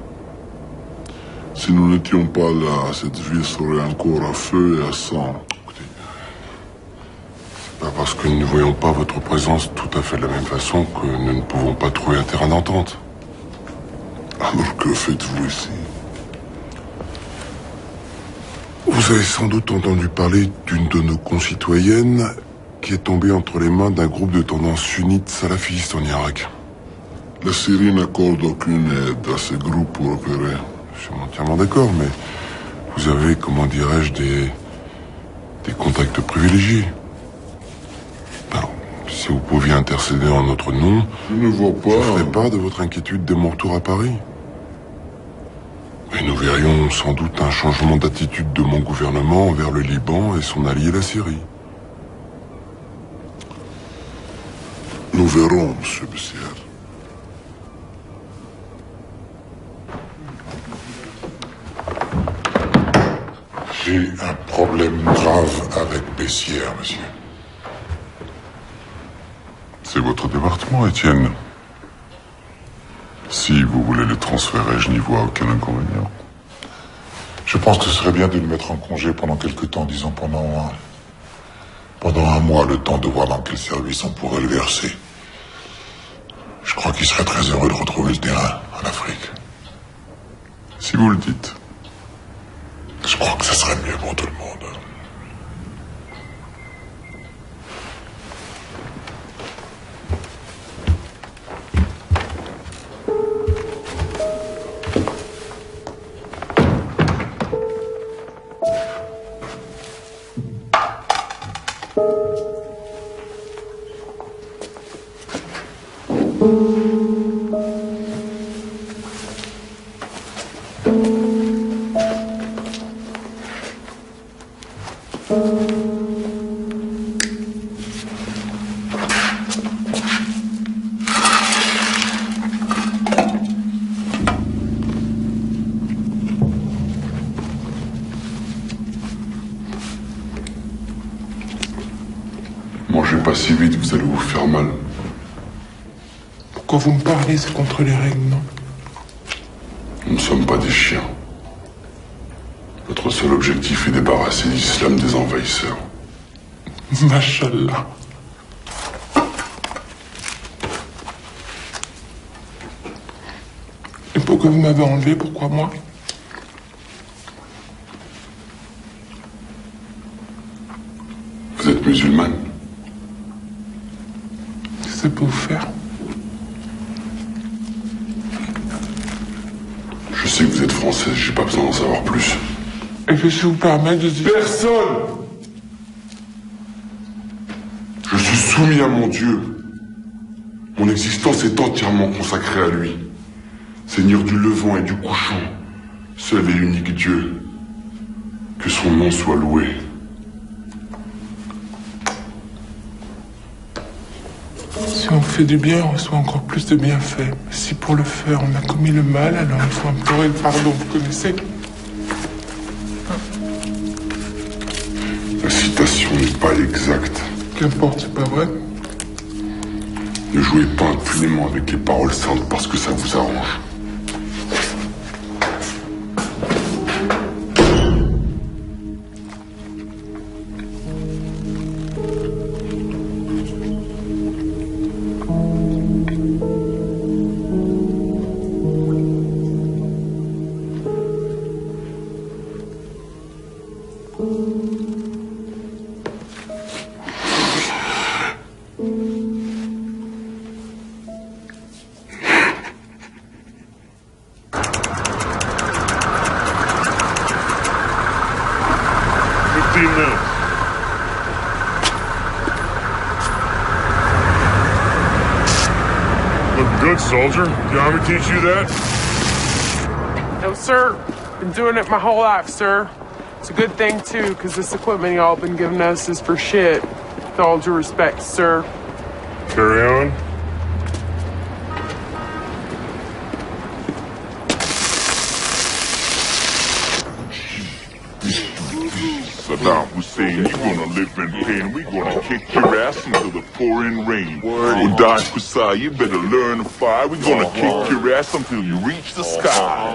Si nous n'étions pas là, cette ville serait encore à feu et à sang. Écoutez, c'est pas parce que nous ne voyons pas votre présence tout à fait de la même façon que nous ne pouvons pas trouver un terrain d'entente. Alors que faites-vous ici? Vous avez sans doute entendu parler d'une de nos concitoyennes qui est tombée entre les mains d'un groupe de tendance sunnite salafiste en Irak. La Syrie n'accorde aucune aide à ces groupes pour opérer. je suis entièrement d'accord, mais vous avez, comment dirais-je, des contacts privilégiés. Alors, si vous pouviez intercéder en notre nom, Je ne vois pas. je ferais part de votre inquiétude dès mon retour à Paris. Et nous verrions sans doute un changement d'attitude de mon gouvernement envers le Liban et son allié la Syrie. Nous verrons, monsieur Bessières. J'ai un problème grave avec Bessières, monsieur. C'est votre département, Étienne. Si vous voulez le transférer, je n'y vois aucun inconvénient. Je pense que ce serait bien de le mettre en congé pendant quelque temps, disons pendant un mois, le temps de voir dans quel service on pourrait le verser. Je crois qu'il serait très heureux de retrouver le terrain en Afrique. Si vous le dites. Je crois que ça serait mieux pour tout le monde. Mangez pas si vite, vous allez vous faire mal. Pourquoi vous me parlez? C'est contre les règles, non? Nous ne sommes pas des chiens. Notre seul objectif est débarrasser l'islam des envahisseurs. Machallah. Et pourquoi vous m'avez enlevé? Pourquoi moi? Vous êtes musulmane? Qu'est-ce que ça peut vous faire? Je sais que vous êtes française, j'ai pas besoin d'en savoir plus. Et que si vous permettez de dire... Personne! Je suis soumis à mon Dieu. Mon existence est entièrement consacrée à lui. Seigneur du levant et du couchant, seul et unique Dieu. Que son nom soit loué. Si on fait du bien, on reçoit encore plus de bienfaits. Si pour le faire, on a commis le mal, alors il faut implorer le pardon, vous connaissez? La citation n'est pas exacte. Qu'importe, c'est pas vrai? Ne jouez pas impunément avec les paroles saintes parce que ça vous arrange. Good, soldier. Did your army teach you that? No, sir. Been doing it my whole life, sir. It's a good thing, too, because this equipment y'all been giving us is for shit. With all due respect, sir. Carry on. Saddam Hussein, you're gonna live in pain. We're gonna kick your ass into the pouring rain. Uday Kusai, you better learn to fly. We're gonna kick your ass until you reach the sky.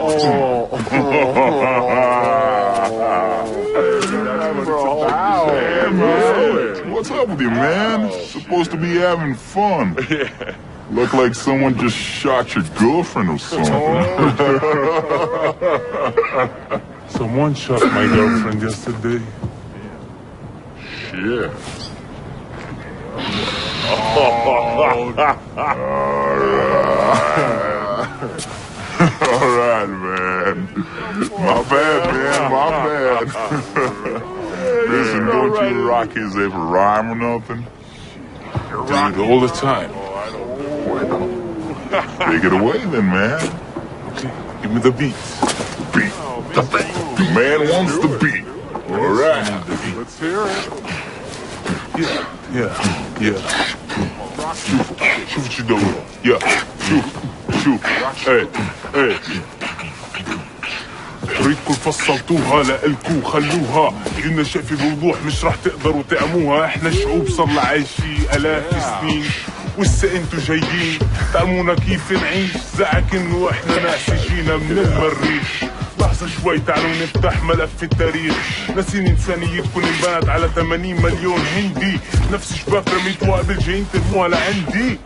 What's up with you, man? Supposed to be having fun. Look like someone just shot your girlfriend or something. Someone shot my girlfriend yesterday. Shit. All right, man. My bad, man. My bad. Listen, don't you Rockies ever rhyme or nothing? Dude, all the time. Take it away then, man. Okay, give me the beat. Beat. The man wants the beat. All right. Let's hear it. Yeah. Shoot what you doing. Yeah. Shoot. Hey. ريتكم فصلتوها لإلكم خلوها قلنا شايفي بوضوح مش رح تقدروا تعموها احنا شعوب صار لها عايشي آلاف السنين وهسه انتو جايين تعلمونا كيف نعيش زعك انه احنا ناس جينا من المريخ لحظة شوي تعالوا نفتح ملف التاريخ ناسين انسانيتكم انبنت على 80 مليون هندي نفس شباك رميتوها قبل جايين ترموها لعندي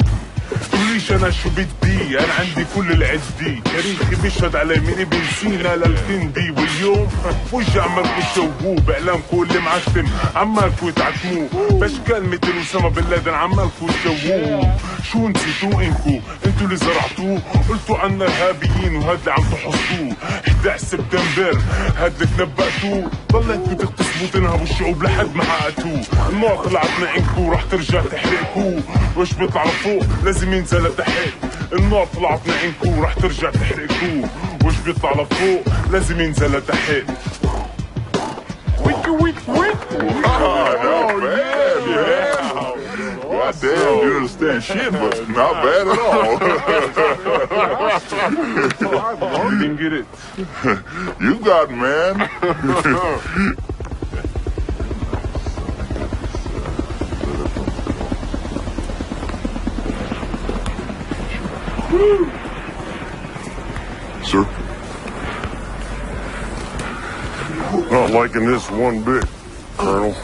تقوليش انا شو بدي انا عندي كل العدي تاريخي بيشهد علي من ابن سينا للكندي واليوم وجه عمالكوا تشوهوه باعلامكم اللي معتم عمالكوا تعتموه باشكال مثل اسامه بن لادن عمالكوا تشوهوه شو نسيتوا انتوا اللي زرعتوه قلتوا عنا ارهابيين وهاد اللي عم تحصوه 11 سبتمبر هاد اللي تنبأتوه ضليتوا تغتصبوا تنهبوا الشعوب لحد ما حققتوه النار طلعتنا عندكوا رح ترجع تحرقكوا وش بيطلع لفوق لازم ينزل لتحت النار طلعتنا عندكوا رح ترجع تحرقكوا وش بيطلع لفوق لازم ينزل لتحت ويك Not bad, man. God damn, you understand shit, but not bad at all. You didn't get it. You got it, man. Sir? Not liking this one bit, Colonel.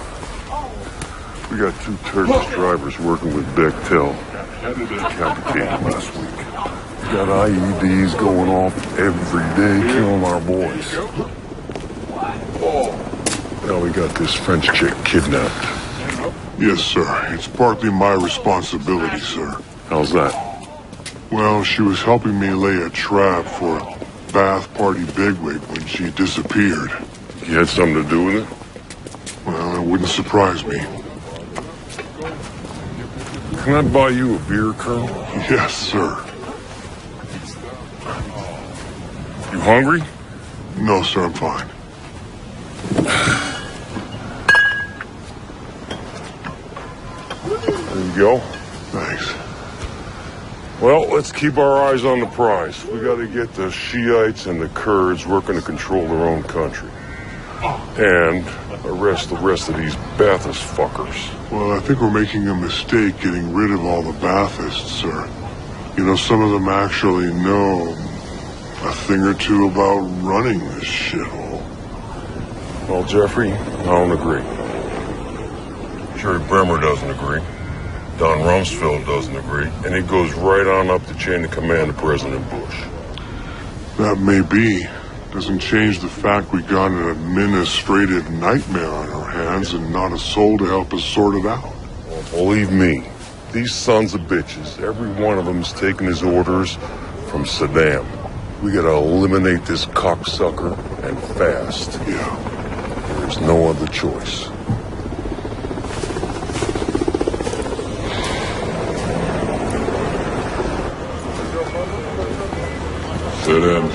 We got 2 Turkish drivers working with Bechtel. Decapitated last week. We got IEDs going off every day, killing our boys. Now we got this French chick kidnapped. Yes, sir. It's partly my responsibility, sir. How's that? Well, she was helping me lay a trap for a Bath Party bigwig when she disappeared. You had something to do with it? Well, it wouldn't surprise me. Can I buy you a beer, Colonel? Yes, sir. You hungry? No, sir, I'm fine. There you go. Thanks. Well, let's keep our eyes on the prize. We got to get the Shiites and the Kurds working to control their own country. And arrest the rest of these Ba'athist fuckers. Well, I think we're making a mistake getting rid of all the Baathists, sir. You know, some of them actually know a thing or two about running this shithole. Well, Jeffrey, I don't agree. Jerry Bremer doesn't agree. Don Rumsfeld doesn't agree. And it goes right on up the chain of command to President Bush. That may be. Doesn't change the fact we got an administrative nightmare on our hands and not a soul to help us sort it out. Well, believe me, these sons of bitches, every one of them's taking his orders from Saddam. We gotta eliminate this cocksucker and fast. Yeah. There's no other choice. Saddam.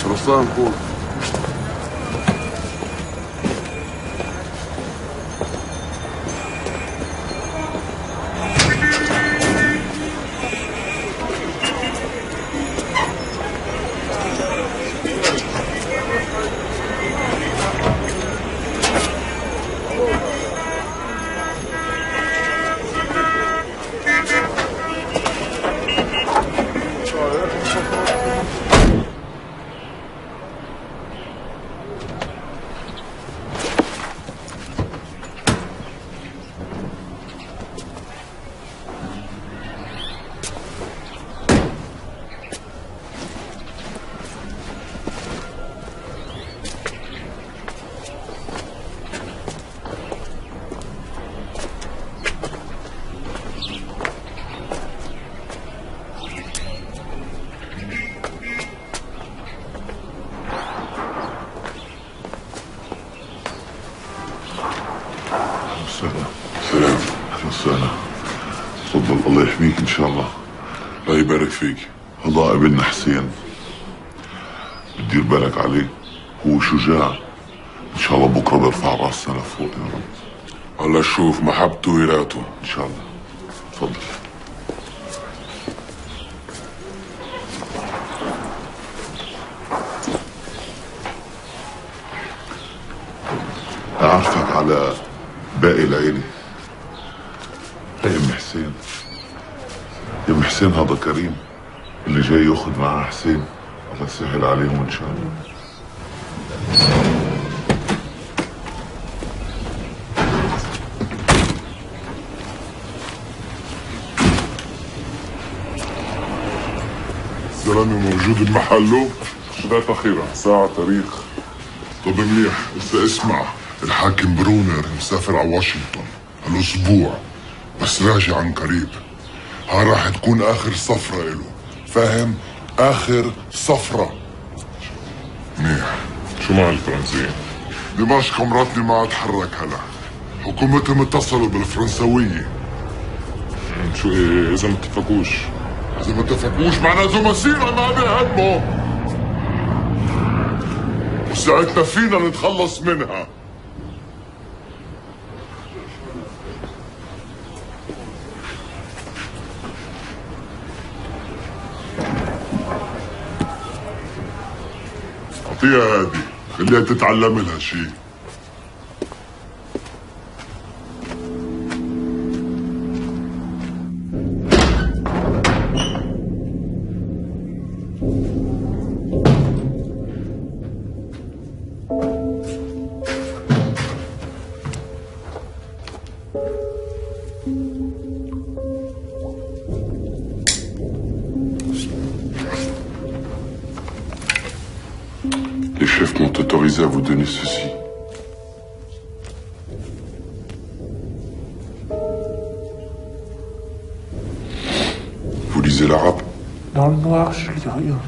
Руслан, Кур. وسهلا. تفضل الله يحميك ان شاء الله. الله يبارك فيك. هذا ابننا حسين، بتدير بالك عليه، هو شجاع، ان شاء الله بكره بيرفع راسنا لفوق يا رب. الله يشوف محبته ويراته ان شاء الله. تفضل. أعرفك على باقي العيلة. هي أم حسين. أم حسين هذا كريم اللي جاي ياخذ معاه حسين، الله يسهل عليهم إن شاء الله. الزلمة موجود بمحله؟ شدات أخيرة ساعة تاريخ. طب منيح، إذا اسمع، الحاكم برونر مسافر على واشنطن هالأسبوع، بس راجع عن قريب. ها راح تكون آخر صفرة إله، فاهم؟ آخر صفرة. منيح. شو مع الفرنسيين؟ دمشق مراتني ما تحرك هلا، حكومتهم اتصلوا بالفرنسوية. شو إذا ما اتفقوش؟ إذا ما اتفقوش معناته مسيرة ما بيهدموا، وساعتنا فينا نتخلص منها. أعطيها هادي، خليها تتعلم لها شيء. Les chefs m'ont autorisé à vous donner ceci. Vous lisez l'arabe? Dans le noir, je lis rien.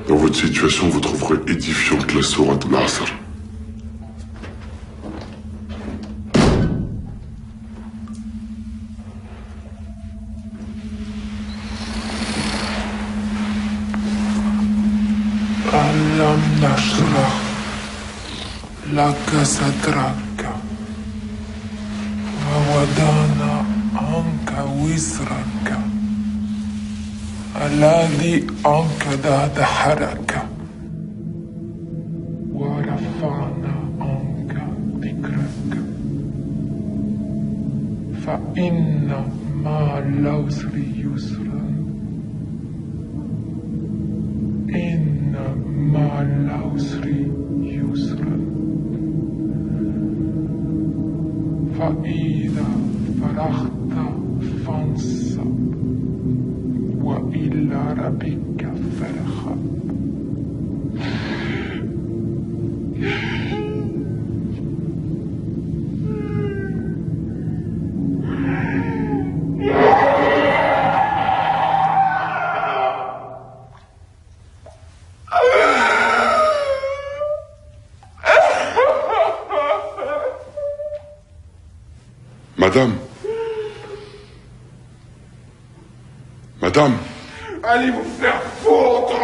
Dans votre situation, vous trouverez édifiante la sourate al-Asr. ألم نشرح لك صدرك ووضعنا عنك وزرك الذي أنقض ظهرك ورفعنا عنك ذكرك فإن مع العسر يسرا إن مع العسر يسرا فإذا فرغت فانصب وإلى ربك فارغب. Madame. Madame. Allez vous faire foutre!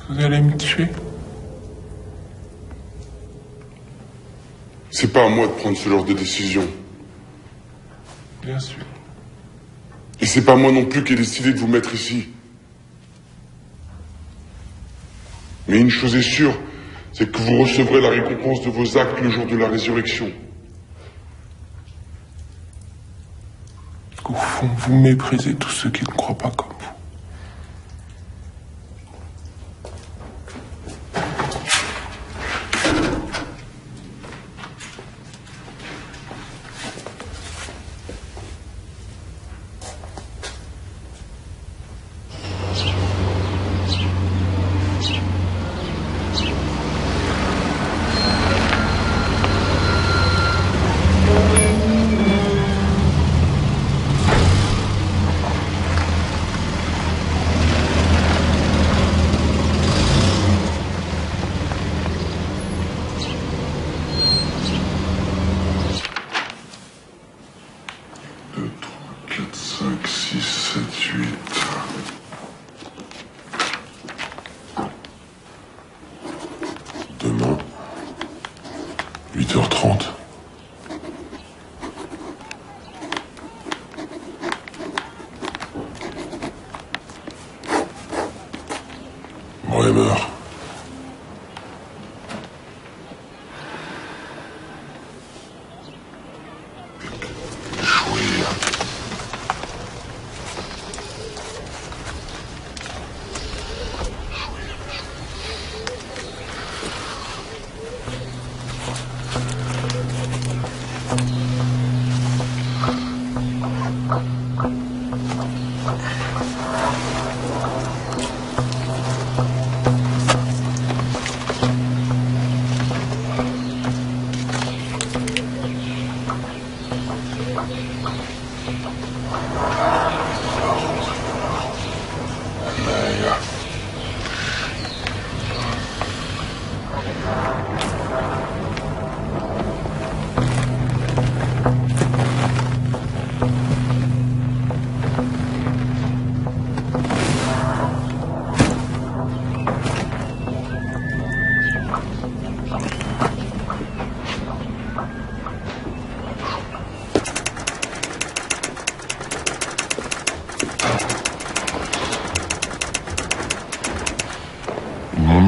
Vous allez me tuer? C'est pas à moi de prendre ce genre de décision. Bien sûr. Et c'est pas moi non plus qui ai décidé de vous mettre ici. Mais une chose est sûre, c'est que vous recevrez la récompense de vos actes le jour de la résurrection. Au fond, vous méprisez tous ceux qui ne croient pas comme vous. 18h30. Bon, et meurt.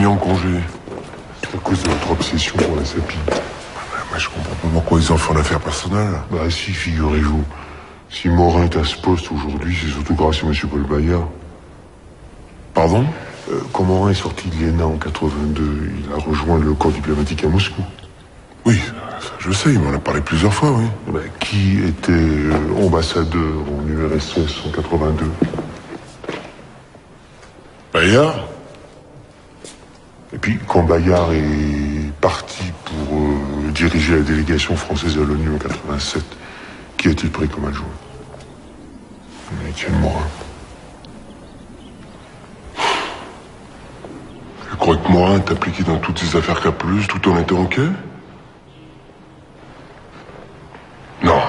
En congé à cause de votre obsession pour la sapine. Moi, je comprends pas pourquoi ils en font l'affaire personnelle. Bah si, figurez-vous. Si Morin est à ce poste aujourd'hui, c'est surtout grâce à M. Paul Bayard. Pardon? Quand Morin est sorti de l'ENA en 82, il a rejoint le corps diplomatique à Moscou. Oui, ça, je sais, il m'en a parlé plusieurs fois, oui. Bah, qui était ambassadeur en URSS en 82? Bayard? Et puis, quand Bayard est parti pour diriger la délégation française à l'ONU en 87, qui a-t-il pris comme adjoint? Étienne Morin. Je crois que Morin est impliqué dans toutes ces affaires K+, tout en étant OK? Non,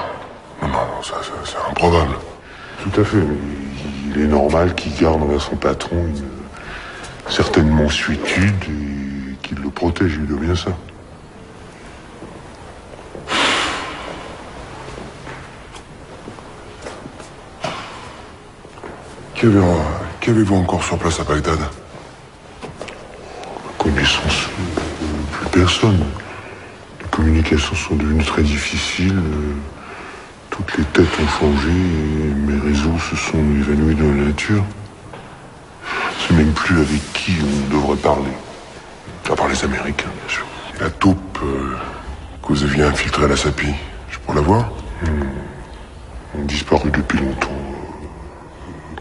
ça c'est improbable. Tout à fait, mais il est normal qu'il garde envers son patron une certaine mansuétude et qu'il le protège, il doit bien ça. Qu'avez-vous encore sur place à Bagdad? Connaissance, plus personne. Les communications sont devenues très difficiles. Toutes les têtes ont changé et mes réseaux se sont évanouis dans la nature. Je ne sais même plus avec qui on devrait parler. À part les Américains, bien sûr. Et la taupe que vous aviez infiltrée à la SAPI, je pourrais la voir? On a disparu depuis longtemps.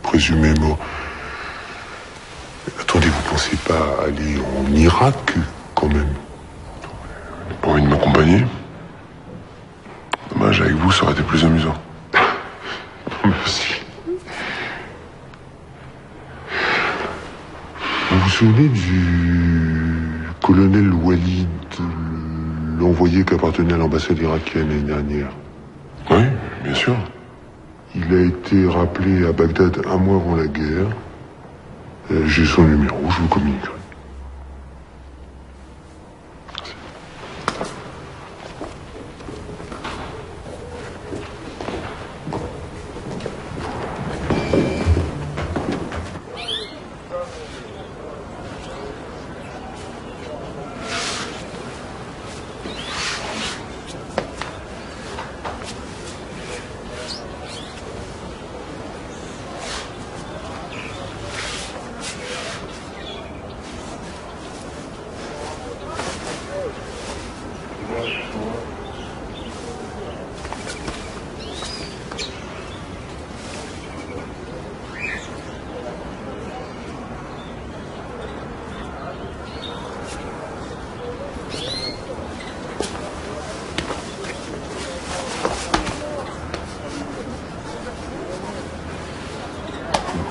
Présumé mort. Attendez, vous pensez pas aller en Irak, quand même? Pas envie de m'accompagner? Dommage, avec vous, ça aurait été plus amusant. Merci. Vous vous souvenez du colonel Walid, l'envoyé qui appartenait à l'ambassade irakienne l'année dernière? Oui, bien sûr. Il a été rappelé à Bagdad un mois avant la guerre. J'ai son numéro, je vous communiquerai.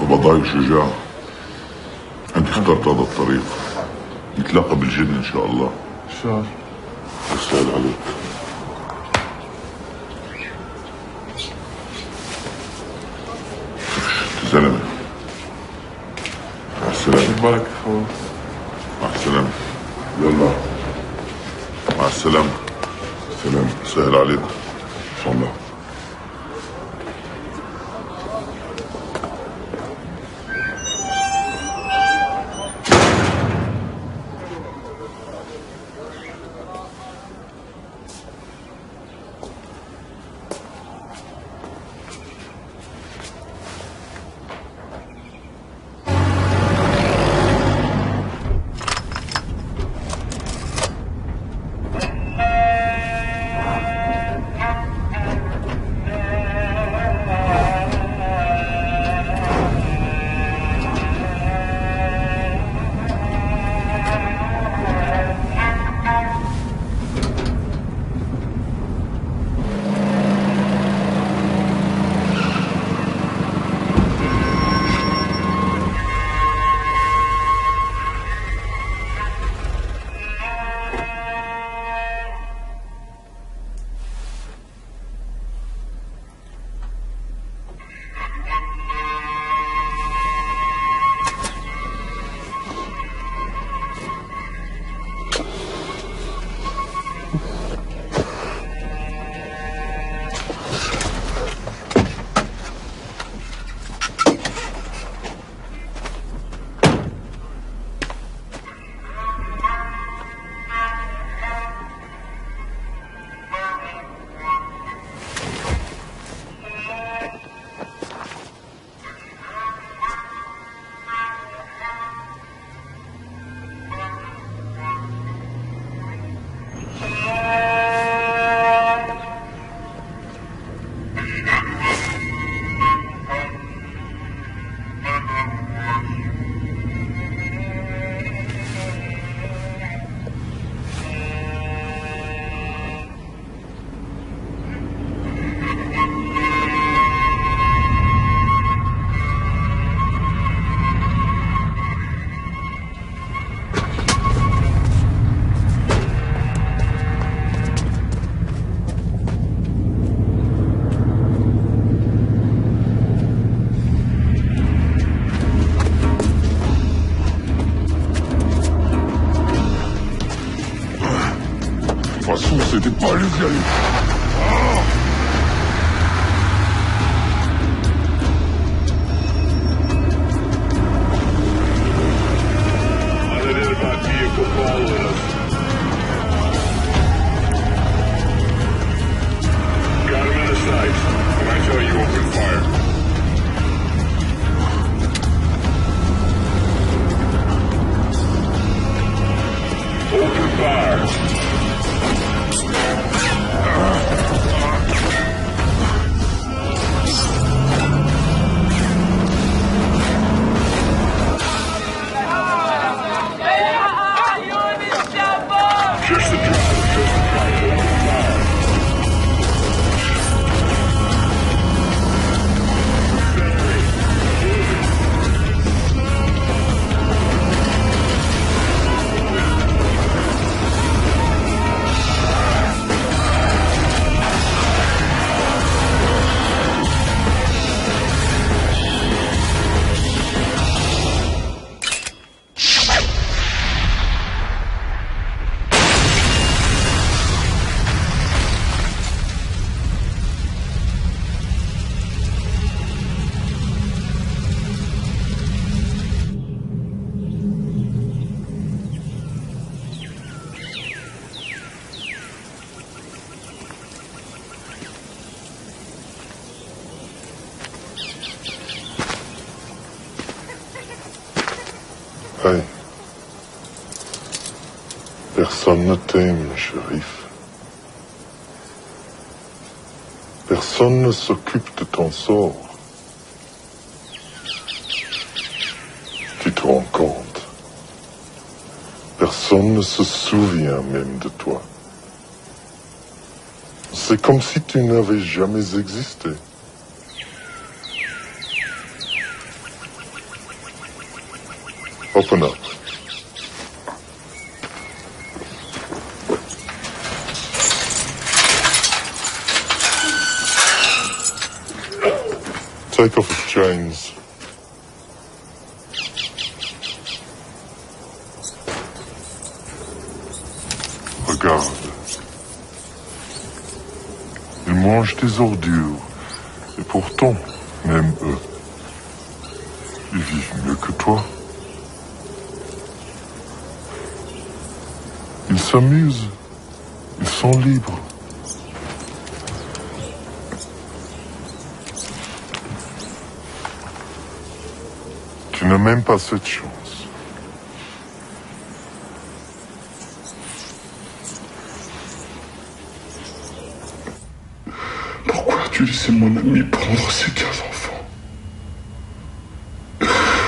بضايق شجاع انت اخترت هذا الطريق نتلاقى بالجنة ان شاء الله ان شاء الله يسهل عليك انت زلمة مع السلامة بارك اخوي مع السلامة يلا مع السلامة Salam. سهل عليكم. إن شاء الله. C'était pas lui qui allait. Unidentified vehicle following us. Got him in the sights. When I tell you, open fire. Open fire. Just the driver, open fire. Hey. Personne ne t'aime, shérif. Personne ne s'occupe de ton sort. Tu te rends compte? Personne ne se souvient même de toi. C'est comme si tu n'avais jamais existé. Open up. Take off his chains. Regarde. mangent des ordures. Et pourtant, même eux, ils vivent mieux que toi. Ils s'amusent. Ils sont libres. Tu n'as même pas cette chance. Pourquoi as-tu laissé mon ami prendre ses 15 enfants?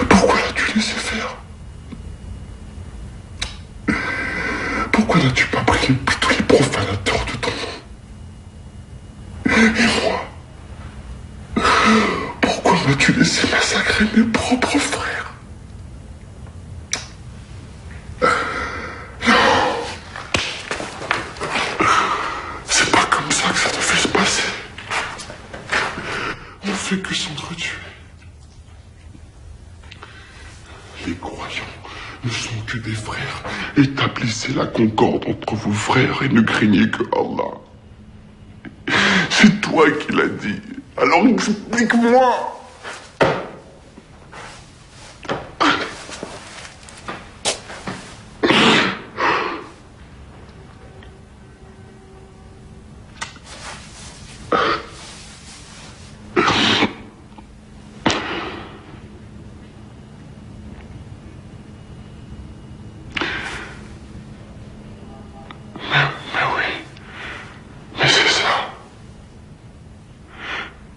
Pourquoi l'as-tu laissé faire? Pourquoi n'as-tu pas prié tous les profanateurs de ton nom? Et moi? Pourquoi m'as-tu laissé massacrer mes propres frères? Non! C'est pas comme ça que ça devait se passer. On fait que s'entretuer. Les croyants ne sont que des frères. Établissez la concorde entre vos frères et ne craignez que Allah. C'est toi qui l'as dit. Alors explique-moi.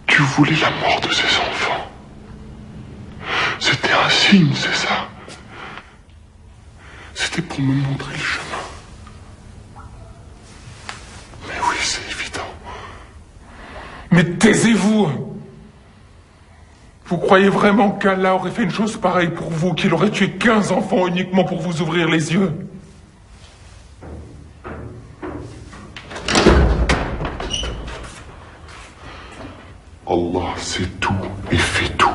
Tu voulais la mort de ses enfants. C'était un signe, c'est ça? C'était pour me montrer le chemin. Mais oui, c'est évident. Mais taisez-vous! Vous croyez vraiment qu'Allah aurait fait une chose pareille pour vous, qu'il aurait tué 15 enfants uniquement pour vous ouvrir les yeux? Allah sait tout et fait tout.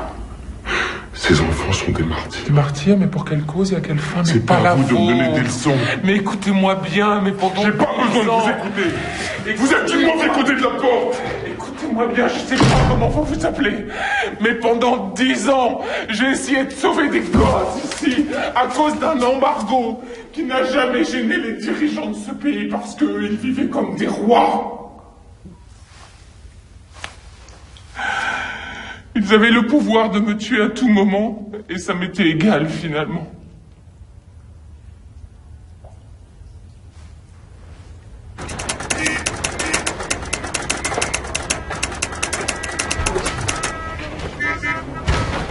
Ces enfants sont des martyrs. Des martyrs, mais pour quelle cause et à quelle fin? C'est pas à vous de me donner des leçons. Mais écoutez-moi bien, mais pendant... J'ai pas besoin de vous écouter. Vous êtes du mauvais côté de la porte. Écoutez-moi bien, je sais pas comment vous vous appelez, mais pendant 10 ans, j'ai essayé de sauver des gosses ici, à cause d'un embargo qui n'a jamais gêné les dirigeants de ce pays parce qu'ils vivaient comme des rois. Ils avaient le pouvoir de me tuer à tout moment, et ça m'était égal finalement.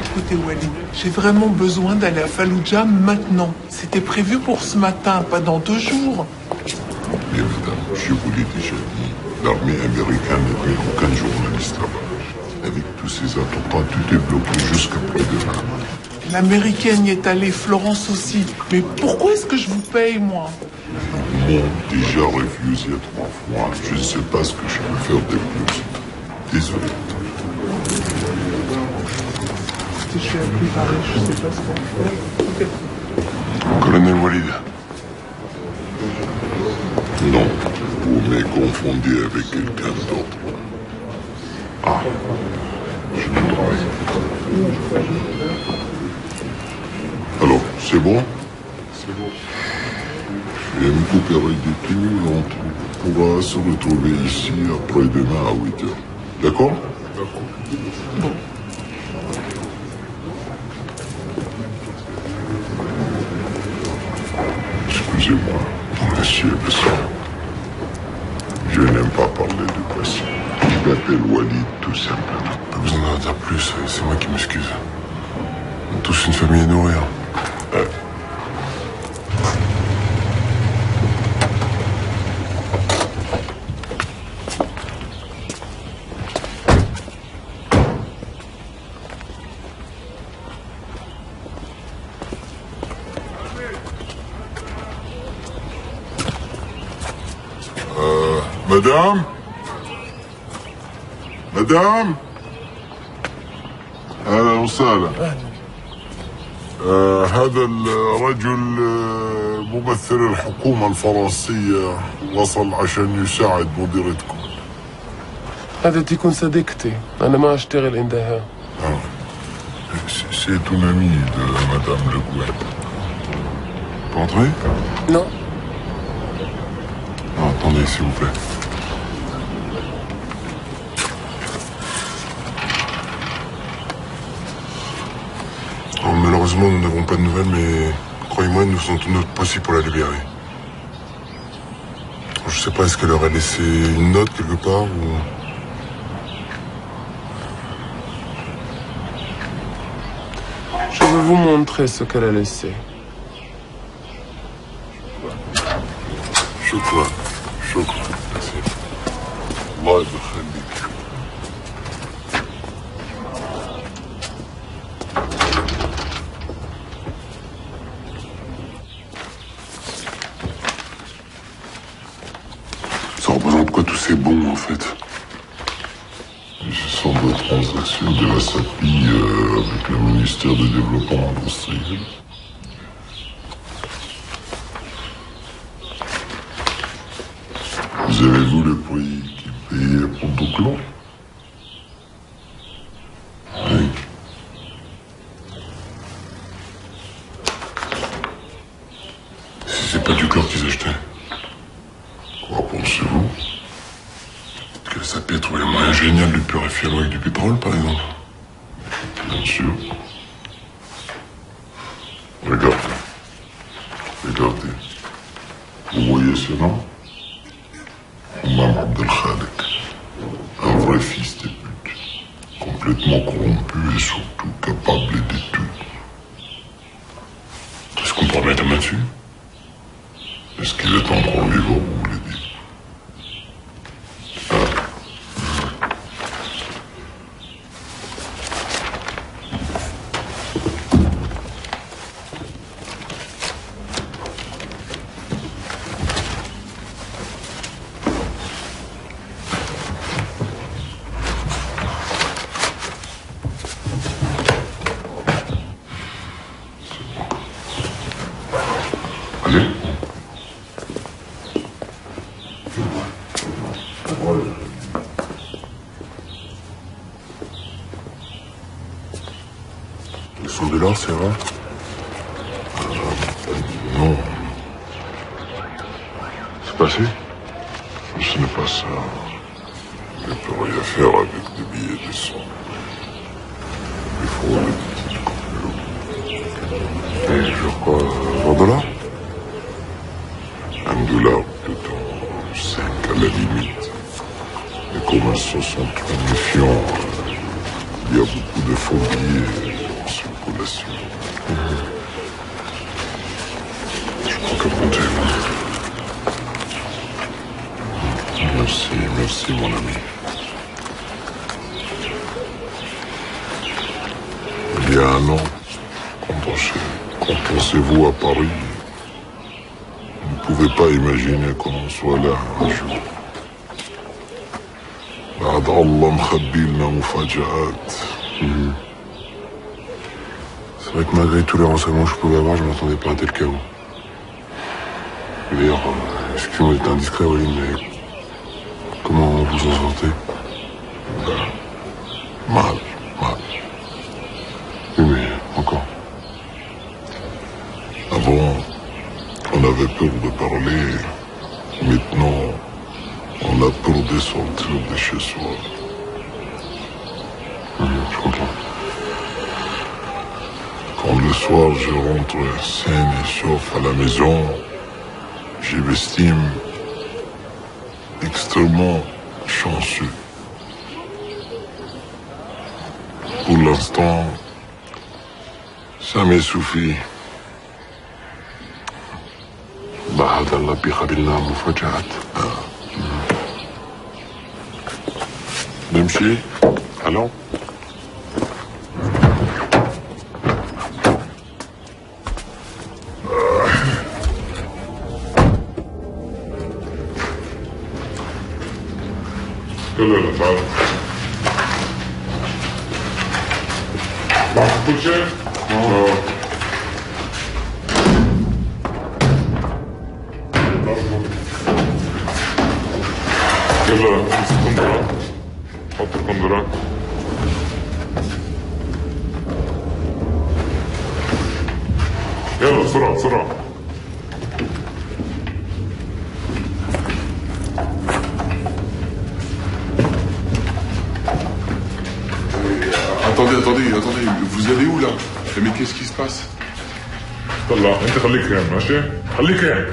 Écoutez Walid, j'ai vraiment besoin d'aller à Fallujah maintenant. C'était prévu pour ce matin, pas dans 2 jours. Bien évidemment, je vous l'ai déjà dit, l'armée américaine n'a mis aucun journaliste là-bas. Avec tous ces attentats, tout est bloqué jusqu'après demain. L'américaine y est allée, Florence aussi. Mais pourquoi est-ce que je vous paye, moi? Ils m'ont déjà refusé 3 fois. Je ne sais pas ce que je peux faire de plus. Désolé. Je suis appelé Paris, je sais pas ce qu'on fait. Colonel Walid. Non, vous m'avez confondu avec quelqu'un d'autre. Ah, je ne travaille. Alors, c'est bon? C'est bon. Je vais me couper de tout, on pourra se retrouver ici après-demain à 8 heures. D'accord? D'accord. Bon. Excusez-moi, monsieur le sang. Je n'aime pas parler de passé. Je m'appelle Walid, tout simplement. Pas besoin d'en dire plus, c'est moi qui m'excuse. On a tous une famille à nourrir. Madame? Madame? أهلا وسهلا. هذا الرجل ممثل الحكومة الفرنسية وصل عشان يساعد مديرتكم. هذا تكون صديقتي. أنا ما أشتغل عندها. C'est ton ami de Madame Le Gouin. Pour entrer? Non. Non, attendez, s'il vous plaît. Oh, malheureusement, nous n'avons pas de nouvelles, mais croyez-moi, nous faisons tout notre possible pour la libérer. Je sais pas, est-ce qu'elle aurait laissé une note quelque part ou... Je vais vous montrer ce qu'elle a laissé. شكرا merci. الله يخليك. Ça représente quoi tous ces bons en fait? Ce sont des transactions de la SAPI avec le ministère du Développement Industriel. Vous avez vu le prix qu'il payait pour Douclan? Oui. Si c'est pas du chlore qu'ils achetaient. Quoi pensez-vous? Que ça peut être le moyen génial de purifier l'eau avec du pétrole, par exemple. Bien sûr. Regardez. Regardez. Vous voyez ce nom? Imam Abdel Khalek. Un vrai fils de pute. Complètement corrompu et surtout capable d'études. Est-ce qu'on pourrait mettre la main dessus? Est-ce qu'il est encore vivant, vous voulez dire? Allez. Ils sont de l'or, c'est vrai? Non, C'est passé? ce n'est pas ça. On ne peut rien faire avec des billets de sang. Il faut des petites coupures. Et je crois... $1? $1, plutôt 5 à la limite. Mais comme ce sont trop méfiants, il y a beaucoup de faux billets en circulation. Je crois que compter. Merci, merci mon ami. Il y a un an, quand pensez-vous à Paris, vous ne pouvez pas imaginer qu'on soit là un jour. بعد الله مخبي لنا مفاجآت. C'est vrai que malgré tous les renseignements que je pouvais avoir, je ne m'attendais pas à un tel chaos. D'ailleurs, excusez-moi d'être indiscret, Walid, mais comment vous en sortez? Mal. Oui, mais encore. Avant, on avait peur de parler. Maintenant, on a peur de sortir de chez soi. Je comprends. Quand le soir je rentre sain et sauf à la maison, je m'estime extrêmement chanceux. Pour l'instant, ça me suffit. بعد الله بيخبرنا مفاجآت. نمشي؟ Allons. يلا تعال معك كل شيء؟ يلا امسك حط الكندرات. يلا بسرعة بسرعة. Attendez, vous allez où là? Mais qu'est-ce qui se passe? طلع انت خليك هنا ماشي؟ خليك هنا.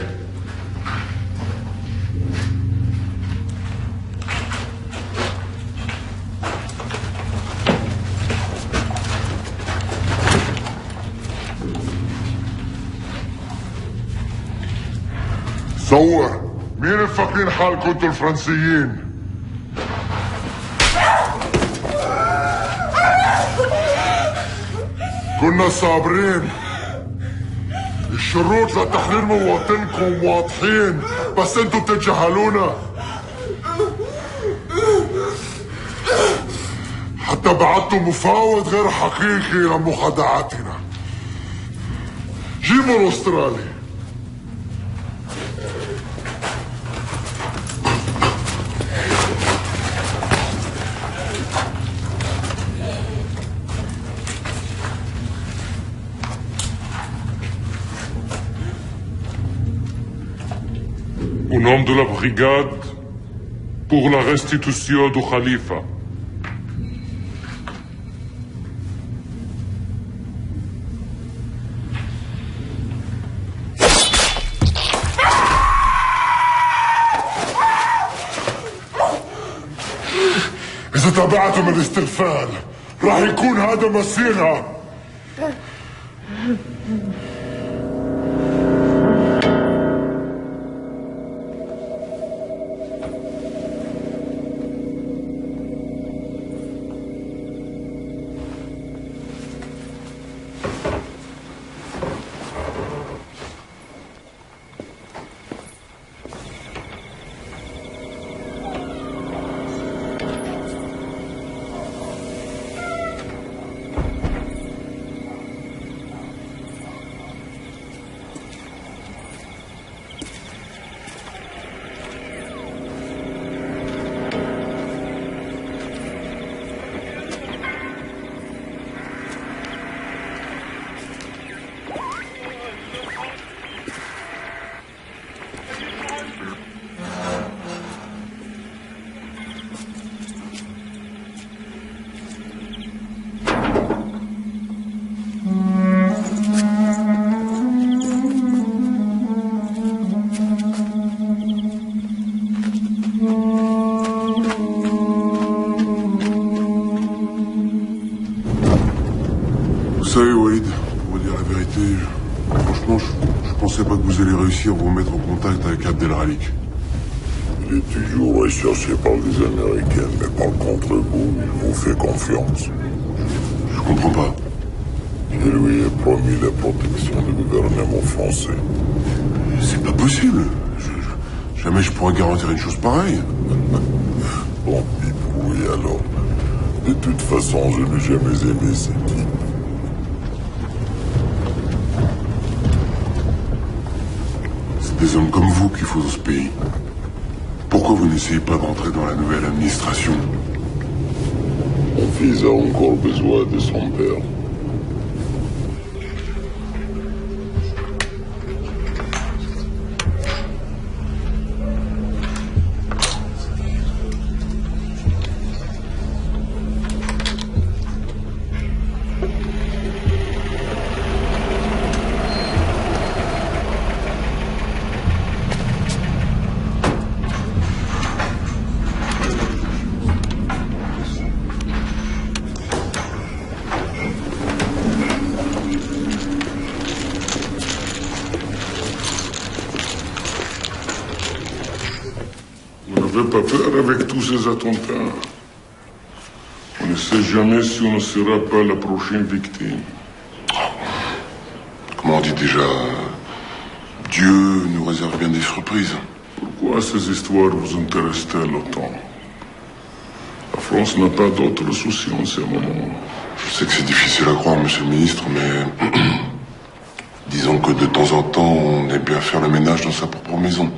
صور مين فاكرين حالكم انتوا الفرنسيين؟ كنا صابرين. الشروط لتحرير مواطنكم واضحين بس انتوا بتتجاهلونا. حتى بعتوا مفاوض غير حقيقي لمخادعاتنا. جيبوا الاسترالي. Au nom de la brigade, pour la restitution du Khalifa. إذا تابعتم الاستغفال راح يكون هذا مصيرها. Vous savez, Walid, pour vous dire la vérité, franchement, je pensais pas que vous allez réussir à vous mettre en contact avec Abdelralik. Il est toujours recherché par les Américains, mais par contre vous, il vous fait confiance. Je comprends pas. Je lui ai promis la protection du gouvernement français. C'est pas possible. Jamais je pourrais garantir une chose pareille. Bon, oui alors. De toute façon, je n'ai jamais aimé cette type. C'est des hommes comme vous qu'il faut dans ce pays. Pourquoi vous n'essayez pas d'entrer dans la nouvelle administration? Mon fils a encore besoin de son père. N'avez pas peur avec tous ces attentats. On ne sait jamais si on ne sera pas la prochaine victime. Comment on dit déjà? Dieu nous réserve bien des surprises. Pourquoi ces histoires vous intéressent-elles autant? La France n'a pas d'autres soucis en ce moment. Je sais que c'est difficile à croire, monsieur le ministre, mais disons que de temps en temps, on aime bien faire le ménage dans sa propre maison.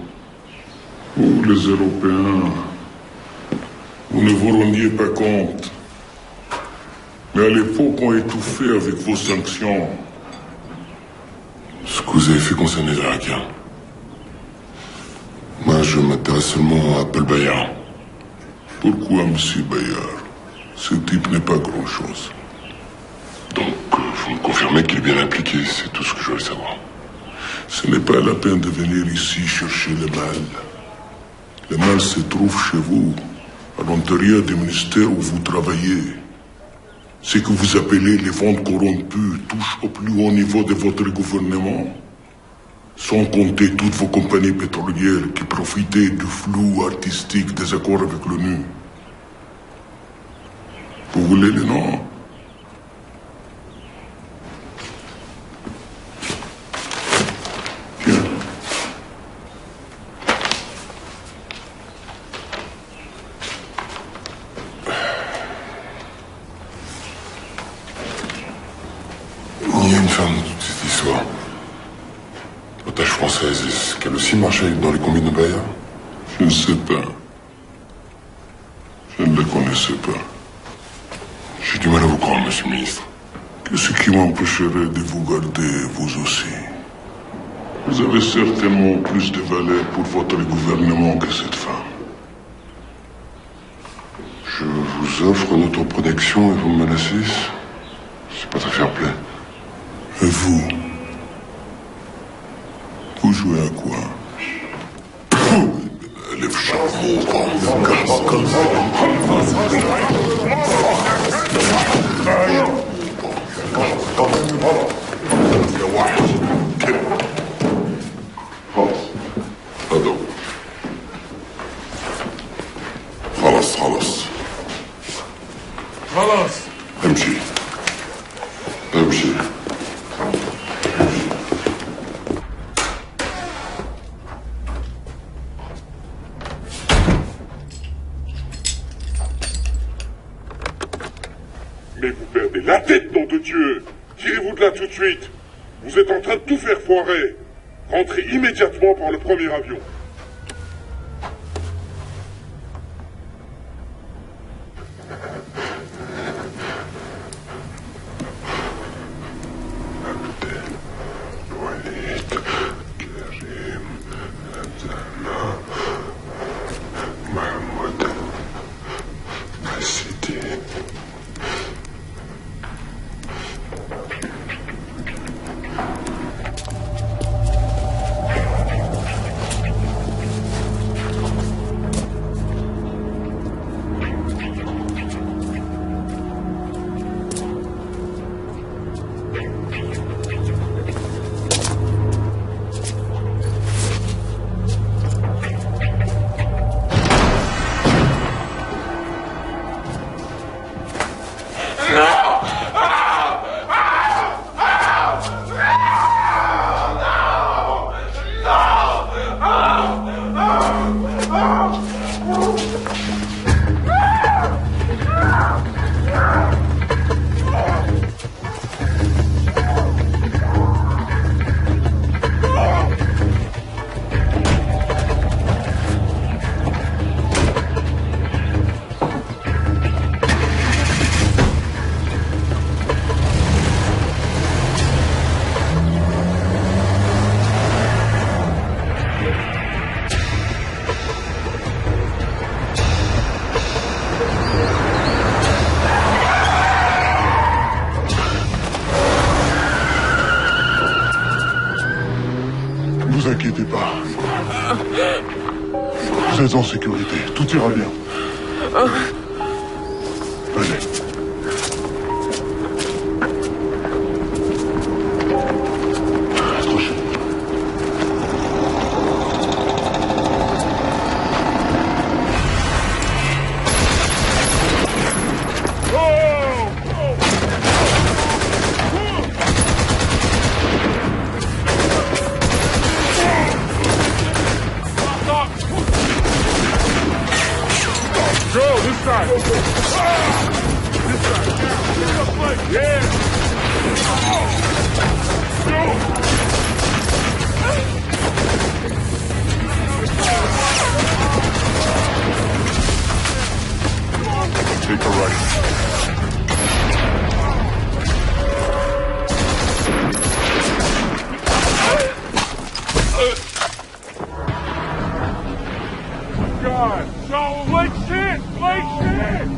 Vous, les Européens, Vous ne vous rendiez pas compte. Mais à l'époque, on étouffait avec vos sanctions. Ce que vous avez fait concerne les Irakiens. Moi, je m'intéresse seulement à Abdel Bayar. Pourquoi, monsieur Bayard? Ce type n'est pas grand-chose. Donc, vous me confirmez qu'il est bien impliqué, c'est tout ce que je voulais savoir. Ce n'est pas la peine de venir ici chercher le mal. Le mal se trouve chez vous, à l'intérieur du ministère où vous travaillez. Ce que vous appelez les ventes corrompues touche au plus haut niveau de votre gouvernement. Sans compter toutes vos compagnies pétrolières qui profitaient du flou artistique des accords avec l'ONU. Vous voulez les noms? Tiens. Il y a une femme dans toute cette histoire. Otage française, est-ce qu'elle aussi marchait dans les combines de Bayard? Je ne sais pas. Je ne la connaissais pas. J'ai du mal à vous croire, monsieur le ministre. Qu'est-ce qui m'empêcherait de vous garder, vous aussi? Vous avez certainement plus de valeur pour votre gouvernement que cette femme. Je vous offre notre protection et vous me menacez. C'est pas très fair-play. Et vous? Vous jouez à quoi? Les charmants, comme ça. Pardon. خلاص امشي Mais vous perdez la tête, nom de Dieu! Tirez-vous de là tout de suite! Vous êtes en train de tout faire foirer! Rentrez immédiatement par le premier avion! Ne vous inquiétez pas. Vous êtes en sécurité. Tout ira bien. Allez. Accrochez. take a right. God, so let's sit! Let's sit!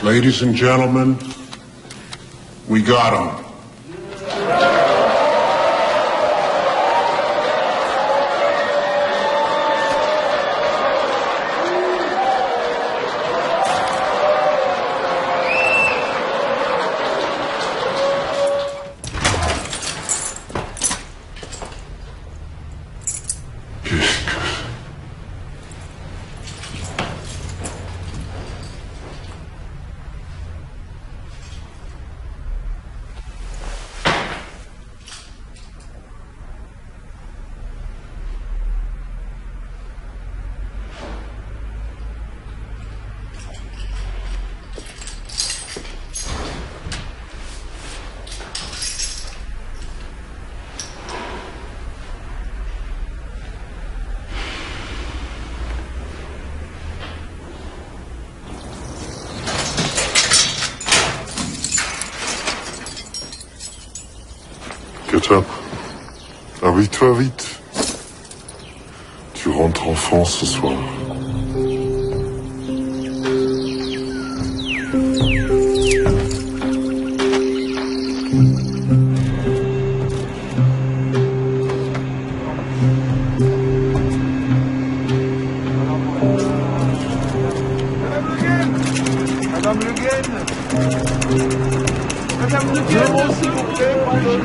Ladies and gentlemen, we got him. Ketchup, habille-toi vite. Tu rentres en France ce soir. Madame Le Guen, s'il vous plaît, Madame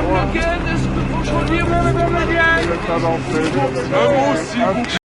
Le Guen, est-ce que vous conduire, Madame Le Guen? Un mot, s'il vous plaît.